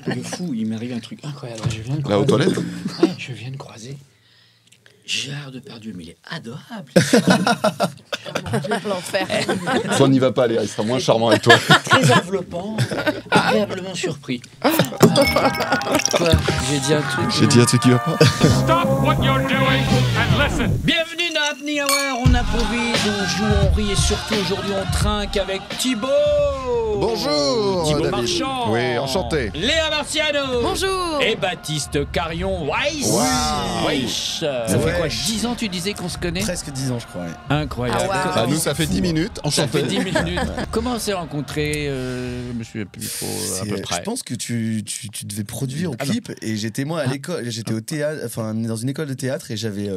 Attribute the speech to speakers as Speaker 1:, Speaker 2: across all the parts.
Speaker 1: Le fou, il m'est arrivé un truc incroyable. Je viens de
Speaker 2: Là, aux toilettes.
Speaker 1: Ouais, je viens de croiser Gérard Depardieu, mais il est adorable.
Speaker 3: L'enfer.
Speaker 2: Toi, n'y va pas, Léa, il sera moins charmant avec toi.
Speaker 1: Très enveloppant, agréablement surpris. Quoi? J'ai dit un truc.
Speaker 2: J'ai dit un truc qui va pas.
Speaker 4: Stop what you're doing and listen.
Speaker 1: Bienvenue dans Happy Hour, on improvise, on joue, on rit et surtout aujourd'hui on trinque avec Thibaut.
Speaker 2: Bonjour,
Speaker 1: Thibaut
Speaker 2: David.
Speaker 1: Marchand.
Speaker 2: Oui, enchanté.
Speaker 1: Léa Marciano.
Speaker 3: Bonjour.
Speaker 1: Et Baptiste Carion Weiss.
Speaker 2: Wow.
Speaker 1: Weiss. Ça fait quoi, 10 ans tu disais qu'on se connaît?
Speaker 5: Presque 10 ans, je crois. Ouais.
Speaker 1: Incroyable.
Speaker 3: Ah, wow.
Speaker 2: Bah, nous, ça fait 10 minutes.
Speaker 1: Ça
Speaker 2: Enchanté.
Speaker 1: fait 10 minutes. Comment on s'est rencontrés? Je me souviens plus trop à peu près.
Speaker 5: Je pense que tu devais produire au
Speaker 1: Ah non.
Speaker 5: clip et j'étais moi à l'école, j'étais au théâtre, enfin dans une école de théâtre et j'avais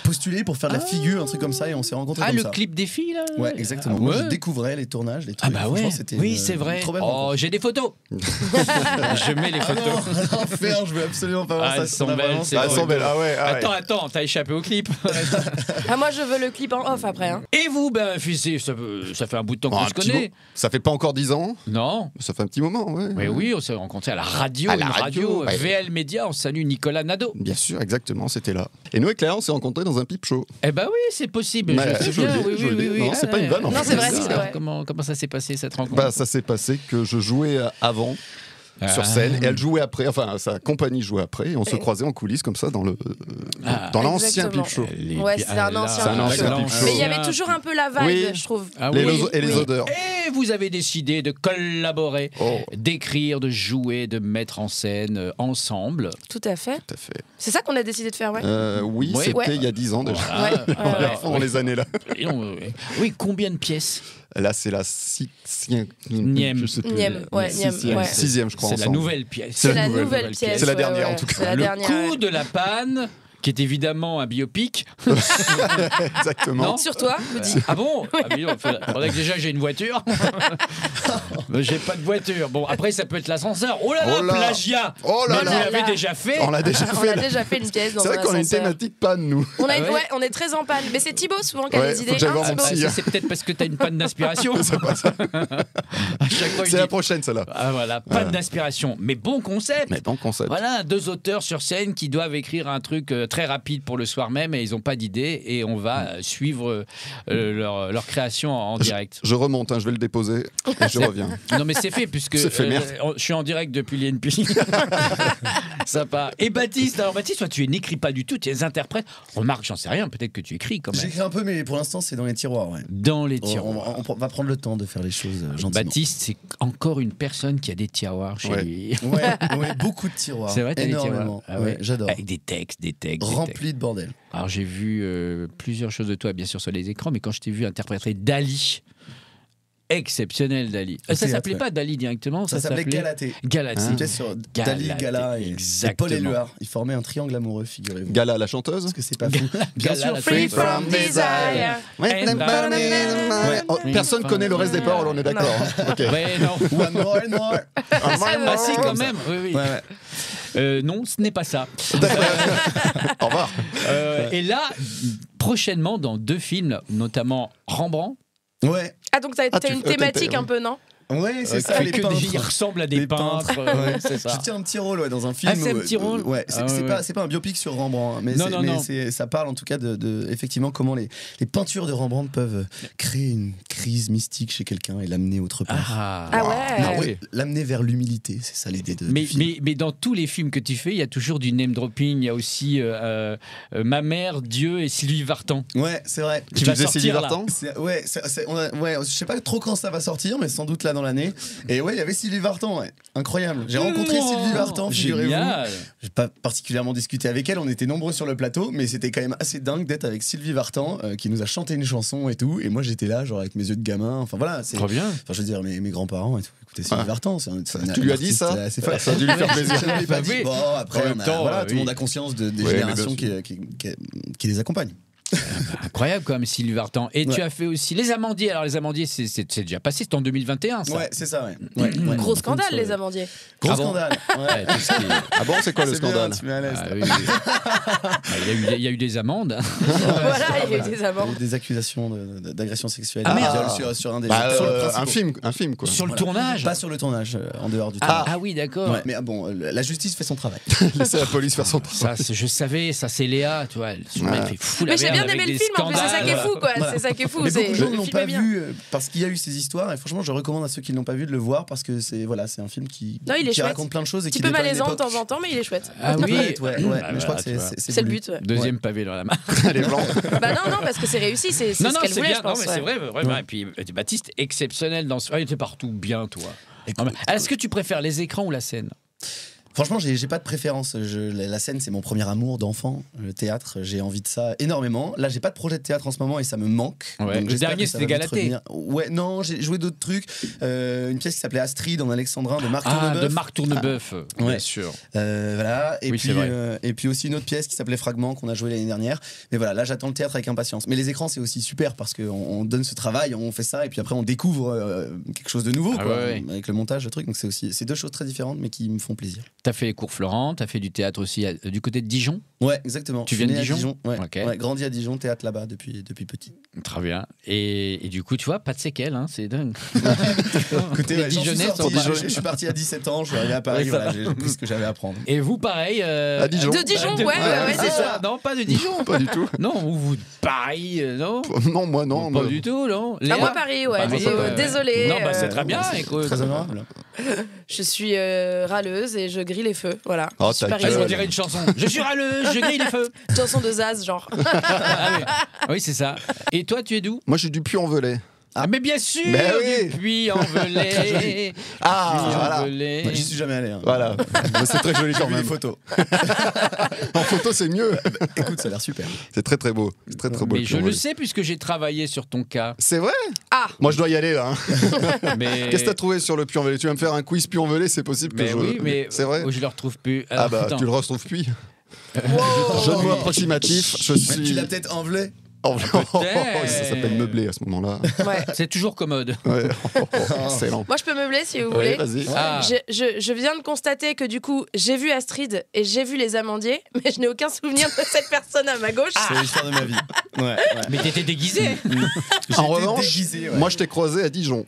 Speaker 5: postulé pour faire de la figure, un truc comme ça et on s'est rencontrés
Speaker 1: Ah,
Speaker 5: comme
Speaker 1: le
Speaker 5: ça.
Speaker 1: clip des filles là?
Speaker 5: Ouais, exactement.
Speaker 1: Ah,
Speaker 5: Moi,
Speaker 1: ouais.
Speaker 5: je découvrais les tournages, les
Speaker 1: Ah
Speaker 5: trucs.
Speaker 1: bah
Speaker 5: Franchement,
Speaker 1: ouais,
Speaker 5: c'était
Speaker 1: oui
Speaker 5: une
Speaker 1: c'est vrai.
Speaker 5: trop belle
Speaker 1: Oh,
Speaker 5: rencontre.
Speaker 1: j'ai des photos. Je mets les photos.
Speaker 5: L'enfer, je veux absolument pas voir
Speaker 1: Ah,
Speaker 5: ça.
Speaker 1: elles sont
Speaker 5: On a
Speaker 1: belles,
Speaker 5: vraiment-
Speaker 1: c'est
Speaker 2: Ah, elles sont belles. Ah ouais. Ah ouais.
Speaker 1: Attends, t'as échappé au clip.
Speaker 3: Ah, moi, je veux le clip en off après. Hein.
Speaker 1: Et vous, ben, fils, ça fait un bout de temps qu'on
Speaker 2: Ah,
Speaker 1: se
Speaker 2: un petit
Speaker 1: connaît.
Speaker 2: bout. Ça fait pas encore 10 ans.
Speaker 1: Non?
Speaker 2: Ça fait un petit moment, ouais.
Speaker 1: Mais oui, on s'est rencontrés à la radio,
Speaker 2: À la
Speaker 1: une radio,
Speaker 2: radio, ouais.
Speaker 1: VL Média. On salue Nicolas Nadeau.
Speaker 2: Bien sûr, exactement, c'était là. Et nous, avec Léa, on s'est rencontrés dans un pipe show.
Speaker 1: Eh ben oui, c'est possible.
Speaker 2: Ouais,
Speaker 1: je sais
Speaker 2: je le
Speaker 1: bien,
Speaker 2: dis,
Speaker 1: oui,
Speaker 2: je le dis. Non, c'est pas une vanne, en
Speaker 3: Non,
Speaker 2: fait.
Speaker 3: c'est vrai,
Speaker 1: Alors,
Speaker 3: c'est vrai.
Speaker 1: Comment ça s'est passé cette rencontre?
Speaker 2: Bah, ça s'est passé que je jouais avant sur scène et elle jouait après, enfin sa compagnie jouait après et on se croisait en coulisses comme ça dans l'ancien
Speaker 3: Exactement.
Speaker 2: pipe show.
Speaker 3: Ouais, c'est un ancien
Speaker 2: C'est un
Speaker 3: pipe
Speaker 2: ancien
Speaker 3: show.
Speaker 2: pipe show.
Speaker 3: Mais il y avait toujours un peu la vibe,
Speaker 2: Oui.
Speaker 3: je trouve.
Speaker 1: Ah
Speaker 2: Les
Speaker 1: oui.
Speaker 2: et les odeurs.
Speaker 1: Et vous avez décidé de collaborer,
Speaker 2: Oh.
Speaker 1: d'écrire, de jouer, de mettre en scène ensemble.
Speaker 3: Tout à fait.
Speaker 2: Tout à fait.
Speaker 3: C'est ça qu'on a décidé de faire, ouais.
Speaker 2: Oui,
Speaker 1: Ouais.
Speaker 2: c'était
Speaker 3: Ouais.
Speaker 2: il y a 10 ans déjà.
Speaker 1: Ah,
Speaker 3: Ouais.
Speaker 1: ouais.
Speaker 2: Dans les années là.
Speaker 1: Et oui, combien de pièces?
Speaker 2: Là, c'est la sixième.
Speaker 1: Nième.
Speaker 2: Je sais plus.
Speaker 3: Nième, ouais,
Speaker 2: Sixième,
Speaker 3: ouais.
Speaker 2: sixième, je crois.
Speaker 1: C'est la
Speaker 2: ensemble.
Speaker 1: nouvelle pièce.
Speaker 3: C'est la
Speaker 2: nouvelle
Speaker 3: nouvelle pièce.
Speaker 2: C'est la
Speaker 3: ouais,
Speaker 2: dernière,
Speaker 3: ouais.
Speaker 2: en tout cas.
Speaker 3: C'est la
Speaker 1: Le
Speaker 3: dernière,
Speaker 1: coup
Speaker 3: ouais.
Speaker 1: de la panne, qui est évidemment un biopic.
Speaker 2: Exactement.
Speaker 1: Non.
Speaker 3: Sur toi, me dis.
Speaker 1: Ah bon? Ah oui, faudrait que déjà j'ai une voiture. Mais j'ai pas de voiture. Bon, après ça peut être l'ascenseur. Oh là là,
Speaker 2: Oh là.
Speaker 1: plagiat.
Speaker 2: Oh là
Speaker 1: Mais
Speaker 2: là.
Speaker 1: vous l'avez déjà fait.
Speaker 2: On l'a déjà
Speaker 3: On
Speaker 2: fait.
Speaker 3: a
Speaker 2: là.
Speaker 3: déjà fait une pièce dans
Speaker 2: C'est
Speaker 3: un
Speaker 2: vrai qu'on a une
Speaker 3: ascenseur.
Speaker 2: thématique panne, nous.
Speaker 3: On a
Speaker 1: Ah ouais
Speaker 3: ouais, on est très en panne. Mais c'est Thibaut souvent qui a
Speaker 2: Ouais,
Speaker 3: des
Speaker 2: faut
Speaker 3: idées.
Speaker 2: que j'aille
Speaker 3: Hein,
Speaker 2: voir mon
Speaker 3: Thibaut
Speaker 2: psy.
Speaker 1: Ça, c'est peut-être parce que t'as une panne d'inspiration.
Speaker 2: C'est pas ça.
Speaker 1: À chaque fois, il
Speaker 2: C'est la
Speaker 1: dit,
Speaker 2: prochaine, celle-là.
Speaker 1: ah voilà, panne d'inspiration. Mais bon concept.
Speaker 2: Mais bon concept.
Speaker 1: Voilà, deux auteurs sur scène qui doivent écrire un truc très rapide pour le soir même et ils n'ont pas d'idée et on va suivre leur création en direct.
Speaker 2: Je remonte, hein, je vais le déposer et je reviens.
Speaker 1: Non mais c'est fait puisque
Speaker 2: C'est fait, merde.
Speaker 1: je suis en direct depuis l'INP. Ça part. Et Baptiste, alors Baptiste, toi tu n'écris pas du tout, tu es interprète. Remarque, j'en sais rien, peut-être que tu écris quand même.
Speaker 5: J'écris un peu, mais pour l'instant, c'est dans les tiroirs. Ouais.
Speaker 1: Dans les tiroirs.
Speaker 5: On va prendre le temps de faire les choses gentiment.
Speaker 1: Baptiste, c'est encore une personne qui a des tiroirs chez
Speaker 2: Ouais.
Speaker 1: lui.
Speaker 5: Ouais, beaucoup de tiroirs.
Speaker 1: C'est vrai, t'as des tiroirs.
Speaker 5: Énormément.
Speaker 1: Ah
Speaker 5: Ouais, j'adore.
Speaker 1: Avec des textes, des textes.
Speaker 5: Rempli de bordel.
Speaker 1: Alors j'ai vu plusieurs choses de toi, bien sûr, sur les écrans, mais quand je t'ai vu interpréter Dali, exceptionnel Dali. Ça
Speaker 5: théâtre,
Speaker 1: s'appelait
Speaker 5: ouais.
Speaker 1: pas Dali directement,
Speaker 5: Ça s'appelait Galaté.
Speaker 1: Galaté.
Speaker 5: C'est une pièce sur Dali,
Speaker 1: Galaté,
Speaker 5: Gala et Paul
Speaker 1: exactement.
Speaker 5: Éluard. Ils formaient un triangle amoureux, figurez-vous.
Speaker 2: Gala, la chanteuse.
Speaker 5: Parce que c'est pas fou. Bien
Speaker 1: Gala,
Speaker 5: sûr,
Speaker 1: la
Speaker 3: Free
Speaker 1: chanteuse.
Speaker 3: from desire.
Speaker 2: Ouais.
Speaker 1: Ouais.
Speaker 2: Oh, personne connaît le reste des paroles, on est d'accord. hein. Ok.
Speaker 1: Ouais, non.
Speaker 5: One more and more.
Speaker 1: Ah si, quand même. Oui, oui.
Speaker 5: Ouais, ouais.
Speaker 1: Non, ce n'est pas ça.
Speaker 2: Au revoir.
Speaker 1: Et là, prochainement, dans 2 films, notamment Rembrandt.
Speaker 5: Ouais,
Speaker 3: Ah, donc t'as
Speaker 2: tu-
Speaker 3: une thématique
Speaker 2: ouais.
Speaker 3: un peu, non?
Speaker 5: ouais, c'est ça,
Speaker 1: Fait
Speaker 5: les
Speaker 1: que
Speaker 5: peintres.
Speaker 1: il ressemble à des
Speaker 5: Les
Speaker 1: peintres.
Speaker 5: Ouais.
Speaker 1: C'est ça.
Speaker 5: Je tiens un petit rôle ouais, dans un film.
Speaker 1: Ah, c'est un
Speaker 5: où,
Speaker 1: petit rôle
Speaker 5: Ouais,
Speaker 1: Ah, ouais.
Speaker 5: c'est pas un biopic sur Rembrandt, hein, mais,
Speaker 1: Non, non, non.
Speaker 5: ça parle en tout cas de effectivement comment les peintures de Rembrandt peuvent créer une crise mystique chez quelqu'un et l'amener autre part.
Speaker 3: Ah ouais.
Speaker 1: Ah oui.
Speaker 5: L'amener vers l'humilité, c'est ça l'idée de.
Speaker 1: Mais,
Speaker 5: du film.
Speaker 1: mais dans tous les films que tu fais, il y a toujours du name dropping. Il y a aussi Ma mère, Dieu et Sylvie Vartan.
Speaker 5: Ouais, c'est vrai.
Speaker 1: Qui
Speaker 2: Tu
Speaker 1: va
Speaker 2: faisais
Speaker 1: sortir,
Speaker 2: Sylvie
Speaker 1: là.
Speaker 2: Vartan.
Speaker 5: Ouais, je sais pas trop quand ça va sortir, mais sans doute là dans l'année. Et ouais, il y avait Sylvie Vartan, ouais. Incroyable. J'ai rencontré
Speaker 1: Oh,
Speaker 5: Sylvie Vartan, figurez-vous.
Speaker 1: génial.
Speaker 5: J'ai pas particulièrement discuté avec elle, on était nombreux sur le plateau, mais c'était quand même assez dingue d'être avec Sylvie Vartan qui nous a chanté une chanson et tout. Et moi j'étais là, genre avec mes yeux de gamin. Enfin voilà, c'est.
Speaker 1: Trop bien.
Speaker 5: Enfin, je veux dire, mes grands-parents et tout. Écoutez, Sylvie
Speaker 2: Ah.
Speaker 5: Vartan,
Speaker 2: Tu lui as dit ça
Speaker 5: C'est pas
Speaker 2: Ça a dû lui faire plaisir.
Speaker 5: Je ne l'ai pas dit.
Speaker 1: Oui.
Speaker 5: Bon, après,
Speaker 1: En même temps,
Speaker 5: voilà, tout le
Speaker 1: oui.
Speaker 5: monde a conscience des
Speaker 2: Ouais,
Speaker 5: générations
Speaker 2: mais bien
Speaker 5: qui les accompagnent.
Speaker 1: Incroyable quand même, Sylvie Vartan. Et tu as fait aussi Les Amandiers. Alors Les Amandiers, c'est déjà passé, c'est en 2021 ça.
Speaker 5: Ouais, c'est ça, ouais.
Speaker 3: Gros scandale, les amandiers.
Speaker 5: Gros
Speaker 1: Ah bon
Speaker 5: scandale.
Speaker 1: Ouais, tout ce qui est-
Speaker 2: Ah bon, c'est quoi le
Speaker 5: C'est bien,
Speaker 2: scandale?
Speaker 5: tu mets à l'aise.
Speaker 1: Ah, oui, oui. Ah, il y a eu des amendes.
Speaker 3: Voilà, il y a eu des
Speaker 5: Il y a
Speaker 3: amendes.
Speaker 5: eu des accusations d'agression sexuelle
Speaker 1: Ah,
Speaker 5: et de
Speaker 1: merde.
Speaker 5: viol sur un des
Speaker 2: Bah,
Speaker 5: sur le principal.
Speaker 2: un film quoi.
Speaker 1: Sur le
Speaker 5: Voilà.
Speaker 1: tournage.
Speaker 5: Pas sur le tournage, en dehors du
Speaker 1: Ah,
Speaker 5: tournage.
Speaker 1: ah oui, d'accord.
Speaker 5: Ouais, mais bon, la justice fait son travail.
Speaker 2: Laissez la police faire son travail.
Speaker 1: Ça, je savais, ça c'est Léa, tu vois. Elle fait fou la
Speaker 3: Mais j'ai
Speaker 1: merde
Speaker 3: bien
Speaker 1: avec
Speaker 3: aimé le
Speaker 1: des
Speaker 3: film, en plus, c'est ça qui est
Speaker 1: scandales.
Speaker 3: fou, quoi.
Speaker 5: Voilà.
Speaker 3: C'est ça qui est fou.
Speaker 5: Mais beaucoup de gens
Speaker 3: le
Speaker 5: ne l'ont
Speaker 3: film
Speaker 5: pas
Speaker 3: est bien.
Speaker 5: vu parce qu'il y a eu ces histoires et franchement je recommande à ceux qui ne l'ont pas vu de le voir parce que c'est un film qui
Speaker 3: Non, il est chouette.
Speaker 5: raconte plein de choses et
Speaker 3: Un petit
Speaker 5: qui
Speaker 3: peu
Speaker 5: dépeint une
Speaker 3: malaisant de
Speaker 5: époque.
Speaker 3: temps en temps, mais il est chouette.
Speaker 1: Ah oui,
Speaker 5: Ouais,
Speaker 1: Bah,
Speaker 5: mais je crois que
Speaker 1: voilà, tu vois.
Speaker 3: C'est le
Speaker 5: voulu.
Speaker 3: but, ouais.
Speaker 1: Deuxième pavé dans la main.
Speaker 2: Elle est blanche.
Speaker 3: Bah non, parce que c'est réussi, c'est ce
Speaker 1: Non,
Speaker 3: qu'elle
Speaker 1: c'est
Speaker 3: voulait,
Speaker 1: bien.
Speaker 3: je pense.
Speaker 1: Non, mais c'est vrai, vraiment. Et puis Baptiste, exceptionnel dans ce. Il était partout bien, toi. Est-ce que tu préfères les écrans ou la scène?
Speaker 5: Franchement, j'ai pas de préférence. La scène, c'est mon premier amour d'enfant. Le théâtre, j'ai envie de ça énormément. Là, j'ai pas de projet de théâtre en ce moment et ça me manque.
Speaker 1: Ouais.
Speaker 5: Donc,
Speaker 1: Le
Speaker 5: j'espère
Speaker 1: dernier,
Speaker 5: que ça
Speaker 1: c'était
Speaker 5: va vite
Speaker 1: Galatée.
Speaker 5: revenir. Ouais, non, j'ai joué d'autres trucs. Une pièce qui s'appelait Astrid en Alexandrin de Marc
Speaker 1: Ah,
Speaker 5: Tournebeuf.
Speaker 1: de Marc Tournebeuf, bien
Speaker 5: Ouais.
Speaker 1: sûr.
Speaker 5: Voilà. Et
Speaker 1: Oui,
Speaker 5: puis,
Speaker 1: c'est vrai.
Speaker 5: et puis aussi une autre pièce qui s'appelait Fragment qu'on a joué l'année dernière. Mais voilà, là, j'attends le théâtre avec impatience. Mais les écrans, c'est aussi super parce qu'on donne ce travail, on fait ça et puis après, on découvre quelque chose de nouveau
Speaker 1: Ah
Speaker 5: quoi,
Speaker 1: ouais.
Speaker 5: avec le montage, le truc. Donc c'est deux choses très différentes mais qui me font plaisir.
Speaker 1: T'as fait les cours Florent, t'as fait du théâtre aussi du côté de Dijon.
Speaker 5: Ouais, exactement.
Speaker 1: Tu
Speaker 5: Je suis
Speaker 1: viens de
Speaker 5: né à
Speaker 1: Dijon
Speaker 5: Ouais.
Speaker 1: Ok.
Speaker 5: Ouais, grandi à Dijon, théâtre là-bas depuis petit.
Speaker 1: Très bien. Et du coup, tu vois, pas de séquelles, hein, c'est dingue.
Speaker 5: Écoutez,
Speaker 1: Les
Speaker 5: ouais, j'en suis
Speaker 1: Dijonnais
Speaker 5: sorti.
Speaker 1: sont pas-
Speaker 5: Je suis parti à 17 ans, je suis arrivé à Paris,
Speaker 1: Ouais, ça
Speaker 5: voilà, j'ai pris ce que j'avais à apprendre.
Speaker 1: Et vous, pareil.
Speaker 2: À Dijon.
Speaker 3: De Dijon, ouais, c'est ça.
Speaker 1: Non, pas de Dijon.
Speaker 2: Pas du tout.
Speaker 1: Non, vous, Paris, non.
Speaker 2: Non, moi non.
Speaker 1: Pas du tout, non.
Speaker 3: Ah,
Speaker 1: Léa
Speaker 3: moi, Paris, ouais.
Speaker 1: Paris,
Speaker 3: Désolée.
Speaker 1: Non, bah, c'est très bien. Écoute.
Speaker 5: Très honorable.
Speaker 3: Je suis râleuse et je grille les feux. Voilà.
Speaker 2: Oh,
Speaker 3: Je suis
Speaker 2: ta
Speaker 1: Allez,
Speaker 3: parisienne.
Speaker 1: on dirait une chanson. Je suis râleuse, je grille les feux.
Speaker 3: Chanson de Zaz, genre.
Speaker 1: Ah oui, oui, c'est ça. Et toi, tu es d'où?
Speaker 2: Moi, je suis du Puy-en-Velay.
Speaker 1: Ah, mais bien sûr,
Speaker 2: Mais oui.
Speaker 1: du Puy-en-Velay.
Speaker 2: Ah, voilà.
Speaker 1: Puy-en-Velay.
Speaker 5: Moi, j'y suis jamais allé. Hein.
Speaker 2: Voilà. Mais c'est très joli
Speaker 5: J'ai
Speaker 2: quand
Speaker 5: vu les
Speaker 2: même.
Speaker 5: photos.
Speaker 2: En photo, c'est mieux.
Speaker 5: Écoute, ça a l'air super.
Speaker 2: C'est très très beau. C'est très très beau.
Speaker 1: Mais
Speaker 2: le
Speaker 1: je le
Speaker 2: Puy-en-Velay.
Speaker 1: sais puisque j'ai travaillé sur ton cas.
Speaker 2: C'est vrai.
Speaker 3: Ah,
Speaker 2: Moi, je dois y aller là. hein.
Speaker 1: Mais...
Speaker 2: Qu'est-ce que t'as trouvé sur le Puy-en-Velay? Tu vas me faire un quiz Puy-en-Velay, c'est possible que
Speaker 1: Mais
Speaker 2: je.
Speaker 1: oui, mais
Speaker 2: C'est vrai.
Speaker 1: je le retrouve plus.
Speaker 2: Ah
Speaker 1: Alors,
Speaker 2: bah,
Speaker 1: attends.
Speaker 2: tu le retrouves puis.
Speaker 3: wow.
Speaker 2: Jeu de mots approximatif. Je suis.
Speaker 5: Tu l'as peut-être envelé.
Speaker 2: Oh, ça s'appelle meubler à ce moment-là.
Speaker 3: Ouais.
Speaker 1: C'est toujours commode.
Speaker 2: Ouais. Excellent.
Speaker 3: Moi, je peux meubler si vous
Speaker 2: Ouais,
Speaker 3: voulez.
Speaker 2: vas-y.
Speaker 1: Ah.
Speaker 3: Je viens de constater que du coup, j'ai vu Astrid et j'ai vu les amandiers, mais je n'ai aucun souvenir de cette personne à ma gauche.
Speaker 5: C'est l'histoire de ma vie. Ouais.
Speaker 1: Mais t'étais déguisé.
Speaker 2: En revanche,
Speaker 5: déguisé, ouais.
Speaker 2: moi, je t'ai croisé à Dijon.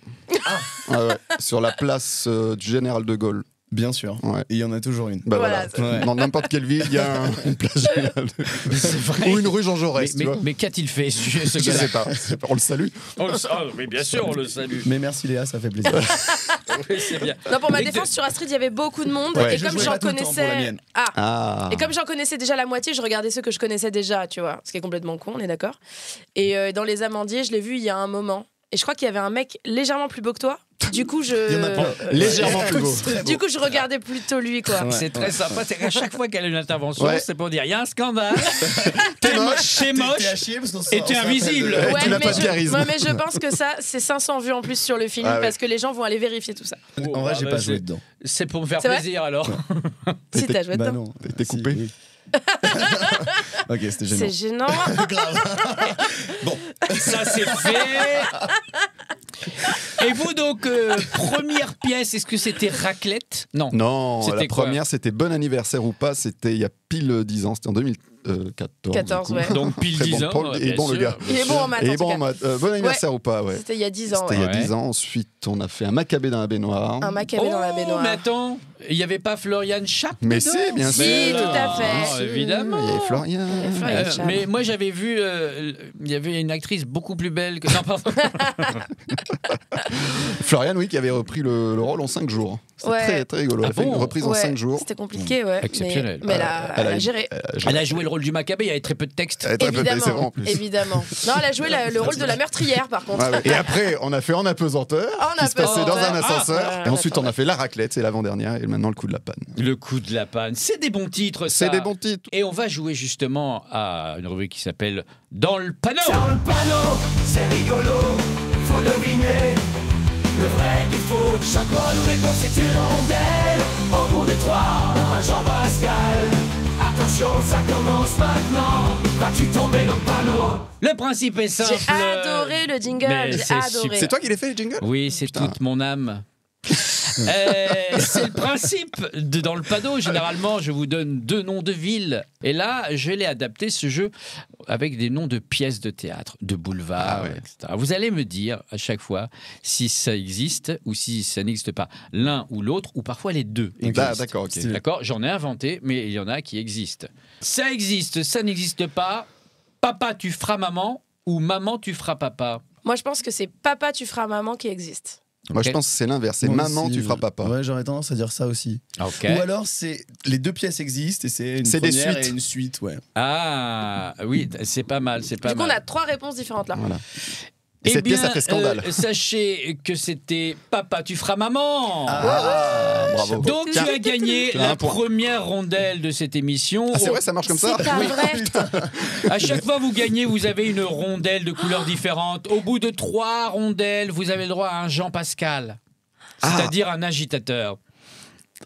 Speaker 2: Ah ouais, sur la place du Général de Gaulle.
Speaker 5: Bien sûr.
Speaker 2: Ouais.
Speaker 5: Et il y en a toujours une.
Speaker 2: Bah
Speaker 3: Voilà.
Speaker 2: voilà.
Speaker 5: Ouais.
Speaker 2: Dans n'importe quelle ville, il y a une place Générale de Gaulle.
Speaker 1: C'est vrai.
Speaker 2: Ou une rue Jean Jaurès, tu vois.
Speaker 1: Mais qu'a-t-il fait, ce
Speaker 2: Je
Speaker 1: gars-là?
Speaker 2: sais pas. On le salue.
Speaker 1: Mais bien sûr, on le salue.
Speaker 5: Mais merci Léa, ça fait plaisir.
Speaker 1: Oui, c'est bien.
Speaker 3: Non, pour ma
Speaker 1: Mais
Speaker 3: défense, sur Astrid, il y avait beaucoup de monde.
Speaker 2: Ouais.
Speaker 3: Et
Speaker 5: Je
Speaker 3: comme
Speaker 5: jouais
Speaker 3: j'en
Speaker 5: pas tout le temps pour la
Speaker 3: connaissais.
Speaker 5: mienne.
Speaker 3: Ah.
Speaker 2: Ah.
Speaker 3: Et comme j'en connaissais déjà la moitié, je regardais ceux que je connaissais déjà, tu vois. Ce qui est complètement con, on est d'accord. Et dans Les Amandiers, je l'ai vu il y a un moment. Et je crois qu'il y avait un mec légèrement plus beau que toi. Du coup,
Speaker 5: Il y en a plein.
Speaker 2: Légèrement plus beau.
Speaker 3: Du coup, je regardais plutôt lui, quoi.
Speaker 5: Ouais.
Speaker 1: C'est très sympa, c'est qu'à chaque fois qu'elle a une intervention,
Speaker 2: Ouais.
Speaker 1: c'est pour dire il y a un scandale,
Speaker 2: T'es moche.
Speaker 1: t'es
Speaker 5: T'es à
Speaker 1: moche,
Speaker 5: chier parce qu'on
Speaker 1: et t'es invisible.
Speaker 2: Ouais, tu n'as pas de
Speaker 3: je,
Speaker 2: charisme.
Speaker 3: ouais, mais je pense que ça, c'est 500 vues en plus sur le film
Speaker 2: Ah ouais.
Speaker 3: parce que les gens vont aller vérifier tout ça.
Speaker 5: En vrai, j'ai
Speaker 1: Ah,
Speaker 5: pas
Speaker 1: bah,
Speaker 5: joué
Speaker 1: c'est-
Speaker 5: dedans.
Speaker 1: C'est pour me faire
Speaker 3: C'est vrai
Speaker 1: plaisir alors.
Speaker 3: Si t'as joué
Speaker 5: Bah
Speaker 3: dedans.
Speaker 5: non.
Speaker 2: T'es
Speaker 5: Si,
Speaker 2: coupé.
Speaker 5: oui. Ok, c'était gênant.
Speaker 3: C'est gênant.
Speaker 1: Ça c'est fait. Et vous donc, première pièce, est-ce que c'était raclette? Non.
Speaker 2: Non,
Speaker 1: C'était
Speaker 2: la
Speaker 1: quoi
Speaker 2: première, c'était Bon anniversaire ou pas. C'était il y a pile 10 ans. C'était en 2014.
Speaker 3: 14,
Speaker 2: du coup.
Speaker 3: ouais.
Speaker 1: Donc pile
Speaker 2: Très bon
Speaker 1: 10 ans.
Speaker 2: Paul, et
Speaker 1: bien
Speaker 2: bon, le
Speaker 1: sûr.
Speaker 2: gars.
Speaker 3: Il est bon en maths,
Speaker 2: Et
Speaker 3: en tout
Speaker 2: bon
Speaker 3: cas.
Speaker 2: en maths. Bon anniversaire ou pas, ouais.
Speaker 3: C'était il y a 10 ans.
Speaker 2: C'était il y a
Speaker 1: Ouais.
Speaker 2: 10 ans. Ensuite, on a fait un macabé dans la baignoire.
Speaker 3: Un macabé dans la
Speaker 1: Oh,
Speaker 3: baignoire.
Speaker 1: mais attends, il n'y avait pas Florian Schaap
Speaker 2: Mais
Speaker 1: dedans?
Speaker 2: si, bien
Speaker 3: Si,
Speaker 2: sûr.
Speaker 3: tout à fait.
Speaker 1: Ah, évidemment.
Speaker 2: Il y avait Florian.
Speaker 3: Florian Schaap.
Speaker 1: Mais moi j'avais vu, il y avait une actrice beaucoup plus belle que. Non, pardon.
Speaker 2: Florian, oui, qui avait repris le rôle en 5 jours. C'était
Speaker 3: Ouais.
Speaker 2: très, très rigolo. Elle
Speaker 1: Ah
Speaker 2: a fait une
Speaker 1: bon
Speaker 2: reprise en
Speaker 3: Ouais,
Speaker 2: 5 jours.
Speaker 3: C'était compliqué, ouais.
Speaker 1: Exceptionnel.
Speaker 3: Mais elle
Speaker 2: Elle a
Speaker 3: a géré.
Speaker 1: Elle a joué le rôle du Maccabée, il y avait très peu de texte.
Speaker 2: Elle est très peu c'est vrai en plus.
Speaker 3: Évidemment. Non, elle a joué le rôle de la meurtrière, par contre.
Speaker 2: Ouais, ouais. Et après, on a fait En apesanteur,
Speaker 3: En
Speaker 2: qui se passait dans un
Speaker 3: apesanteur.
Speaker 2: ascenseur.
Speaker 3: Ah,
Speaker 2: et ensuite,
Speaker 3: d'accord.
Speaker 2: on a fait La raclette, c'est l'avant-dernière. Et maintenant, le coup de la panne.
Speaker 1: Le coup de la panne. C'est des bons titres, ça.
Speaker 2: C'est des bons titres.
Speaker 1: Et on va jouer justement à une rubrique qui s'appelle Dans le panneau.
Speaker 6: Dans le panneau, c'est rigolo, faut deviner le vrai du faux. Chaque bonne réponse c'est une rondelle. Au bout de trois, un Jean-Pascal. Attention, ça commence maintenant. vas-tu tomber dans le panneau?
Speaker 1: Le principe est simple.
Speaker 3: J'ai adoré le jingle,
Speaker 1: Mais
Speaker 3: j'ai
Speaker 1: c'est
Speaker 3: adoré.
Speaker 1: super.
Speaker 2: C'est toi qui l'as fait, les jingles?
Speaker 1: Oui, c'est
Speaker 2: Putain.
Speaker 1: toute mon âme. C'est le principe dans le panneau. Généralement, je vous donne 2 noms de villes. Et là, je l'ai adapté, ce jeu, avec des noms de pièces de théâtre, de boulevards,
Speaker 2: Ah ouais.
Speaker 1: etc. Vous allez me dire à chaque fois si ça existe ou si ça n'existe pas. L'un ou l'autre, ou parfois les deux.
Speaker 2: Ah,
Speaker 1: existent.
Speaker 2: d'accord, ok.
Speaker 1: D'accord, j'en ai inventé, mais il y en a qui existent. Ça existe, ça n'existe pas. Papa, tu feras maman, ou maman, tu feras papa.
Speaker 3: Moi, je pense que c'est papa, tu feras maman qui existe.
Speaker 2: Moi, je
Speaker 1: Ok.
Speaker 2: pense que c'est l'inverse. C'est
Speaker 5: Moi
Speaker 2: maman,
Speaker 5: aussi,
Speaker 2: tu feras papa.
Speaker 5: Ouais, j'aurais tendance à dire ça aussi.
Speaker 1: Ok.
Speaker 5: Ou alors, c'est les 2 pièces existent et c'est une
Speaker 2: C'est des
Speaker 5: première
Speaker 2: suites.
Speaker 5: et une suite, ouais.
Speaker 1: Ah, oui, c'est pas mal, c'est pas
Speaker 3: Du coup, on
Speaker 1: mal.
Speaker 3: a 3 réponses différentes là.
Speaker 2: Voilà. Et cette pièce, ça fait scandale.
Speaker 1: Sachez que c'était Papa, tu feras maman.
Speaker 2: Ah, bravo.
Speaker 1: Donc tu
Speaker 2: Tiens.
Speaker 1: as gagné
Speaker 2: Tu as
Speaker 1: la
Speaker 2: un point.
Speaker 1: première rondelle de cette émission.
Speaker 2: Ah, c'est vrai, ça marche comme ça?
Speaker 3: C'est pas vrai.
Speaker 1: À chaque fois vous gagnez, vous avez une rondelle de couleurs différentes. Au bout de 3 rondelles, vous avez le droit à un Jean Pascal, c'est-à-dire un agitateur.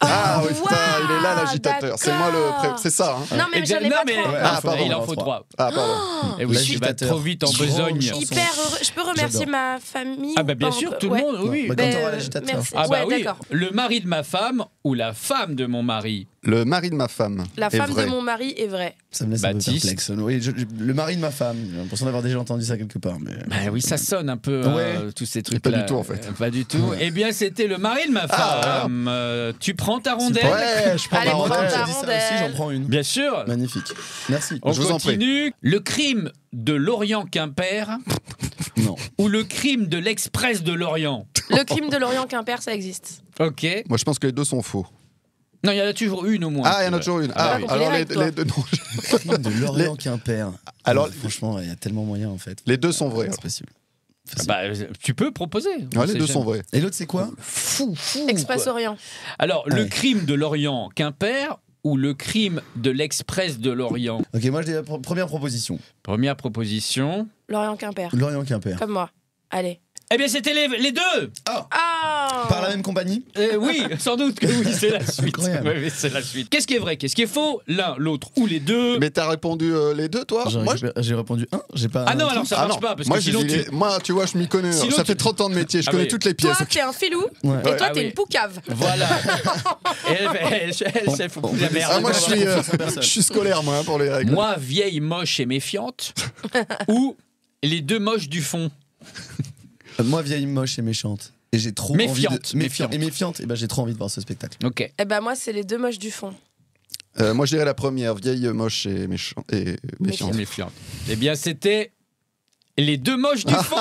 Speaker 2: Ah oui,
Speaker 3: wow,
Speaker 2: putain, il est là l'agitateur. C'est moi le. C'est ça. Hein.
Speaker 3: Non, mais j'en ai
Speaker 1: non,
Speaker 3: pas
Speaker 1: mais
Speaker 3: 3.
Speaker 2: Ah, pardon,
Speaker 1: il en faut 3.
Speaker 2: Ah, pardon.
Speaker 1: Et oui, tu vas
Speaker 5: L'agitateur.
Speaker 1: trop vite en
Speaker 5: Grande
Speaker 1: besogne.
Speaker 5: chanson.
Speaker 3: Hyper heureux. Je peux remercier
Speaker 5: J'adore.
Speaker 3: ma famille
Speaker 1: Ah
Speaker 3: ou
Speaker 1: bah bien
Speaker 3: pas
Speaker 1: sûr,
Speaker 3: encore
Speaker 1: tout le
Speaker 3: Ouais.
Speaker 1: monde, oui.
Speaker 5: Bah,
Speaker 3: Ben,
Speaker 5: quand t'auras l'agitateur.
Speaker 3: merci.
Speaker 1: Ah bah
Speaker 3: ouais,
Speaker 1: oui,
Speaker 3: d'accord.
Speaker 1: le mari de ma femme ou la femme de mon mari.
Speaker 2: Le mari de ma femme.
Speaker 3: La
Speaker 2: est
Speaker 3: femme
Speaker 2: vrai.
Speaker 3: de mon mari est vraie.
Speaker 5: Ça me laisse un peu
Speaker 1: Baptiste.
Speaker 5: perplexe. Oui, le mari de ma femme. J'ai l'impression d'avoir déjà entendu ça quelque part. Mais...
Speaker 1: Bah oui, ça sonne un peu,
Speaker 5: Ouais.
Speaker 1: tous ces trucs.
Speaker 2: Pas du tout, en fait.
Speaker 1: Pas du tout. Eh bien, c'était le mari de ma femme. Tu prends ta rondelle?
Speaker 2: Ouais, je prends
Speaker 3: Allez,
Speaker 2: ma
Speaker 3: prends
Speaker 2: rondelle.
Speaker 3: ta
Speaker 5: J'ai dit ça
Speaker 3: rondelle.
Speaker 5: aussi, j'en prends une.
Speaker 1: Bien sûr.
Speaker 5: Magnifique. Merci.
Speaker 1: On
Speaker 2: Je vous en prie.
Speaker 1: continue. Le crime de Lorient-Quimper
Speaker 5: Non.
Speaker 1: ou le crime de l'Express de Lorient?
Speaker 3: Le crime de Lorient-Quimper, ça existe.
Speaker 1: Ok.
Speaker 2: Moi, je pense que les deux sont faux.
Speaker 1: Non, il y en a toujours une au moins.
Speaker 2: Ah, il y en a toujours une.
Speaker 1: Ah,
Speaker 2: Ah,
Speaker 1: oui.
Speaker 2: alors
Speaker 3: Les règles,
Speaker 2: les deux, non.
Speaker 5: Crime de Lorient-Quimper.
Speaker 2: Alors-
Speaker 5: Franchement, il y a tellement moyen en fait.
Speaker 2: Les deux sont vrais.
Speaker 5: C'est possible.
Speaker 1: Ah bah, tu peux proposer. On
Speaker 2: Ouais, les
Speaker 1: sait
Speaker 2: deux
Speaker 1: jamais.
Speaker 2: sont vrais.
Speaker 5: Et l'autre, c'est quoi?
Speaker 1: Fou.
Speaker 3: Express
Speaker 1: quoi.
Speaker 3: Orient.
Speaker 1: Alors,
Speaker 5: Ah
Speaker 1: le
Speaker 5: ouais.
Speaker 1: crime de Lorient-Quimper ou le crime de l'Express de Lorient?
Speaker 5: Ok, moi, j'ai la première proposition.
Speaker 1: Première proposition.
Speaker 3: Lorient-Quimper.
Speaker 5: Lorient-Quimper.
Speaker 3: Comme moi. Allez.
Speaker 1: Eh bien, c'était les deux.
Speaker 3: Ah
Speaker 5: Par la même compagnie?
Speaker 1: Oui, sans doute que oui, c'est la suite.
Speaker 5: Incroyable.
Speaker 1: Oui, c'est la suite. Qu'est-ce qui est vrai, qu'est-ce qui est faux? L'un, l'autre ou les deux?
Speaker 2: Mais t'as répondu les deux, toi?
Speaker 5: J'ai
Speaker 2: Moi,
Speaker 5: j'ai répondu 1. J'ai pas.
Speaker 1: Ah non, alors ça
Speaker 2: Ah
Speaker 1: marche
Speaker 2: non.
Speaker 1: pas, parce
Speaker 2: moi,
Speaker 1: que sinon
Speaker 2: j'ai dit
Speaker 1: tu...
Speaker 2: moi, tu vois, je m'y connais.
Speaker 1: Sinon,
Speaker 2: ça
Speaker 1: tu-
Speaker 2: fait 30 ans de métier, je
Speaker 1: Ah
Speaker 2: connais
Speaker 1: oui.
Speaker 2: toutes les
Speaker 3: Toi,
Speaker 2: pièces.
Speaker 3: t'es un filou.
Speaker 5: Ouais.
Speaker 3: Et toi,
Speaker 1: Ah
Speaker 3: t'es
Speaker 1: oui.
Speaker 3: une poucave.
Speaker 1: Voilà. Et elle fout plus la merde.
Speaker 2: Ah, moi, je suis,
Speaker 5: confiance en personne.
Speaker 2: je suis scolaire, moi, hein, pour les règles.
Speaker 1: Moi, vieille, moche et méfiante, ou les deux moches du fond.
Speaker 5: Moi, vieille, moche et méchante. Et j'ai trop
Speaker 1: Méfiante,
Speaker 5: envie de...
Speaker 1: méfiante.
Speaker 5: Et méfiante. Et ben, j'ai trop envie de voir ce spectacle.
Speaker 1: Ok.
Speaker 3: Eh ben moi, c'est les deux moches du fond.
Speaker 2: Moi, je dirais la première, vieille, moche et méchant et méfiante.
Speaker 1: Méfiante. Eh bien, c'était les deux moches du fond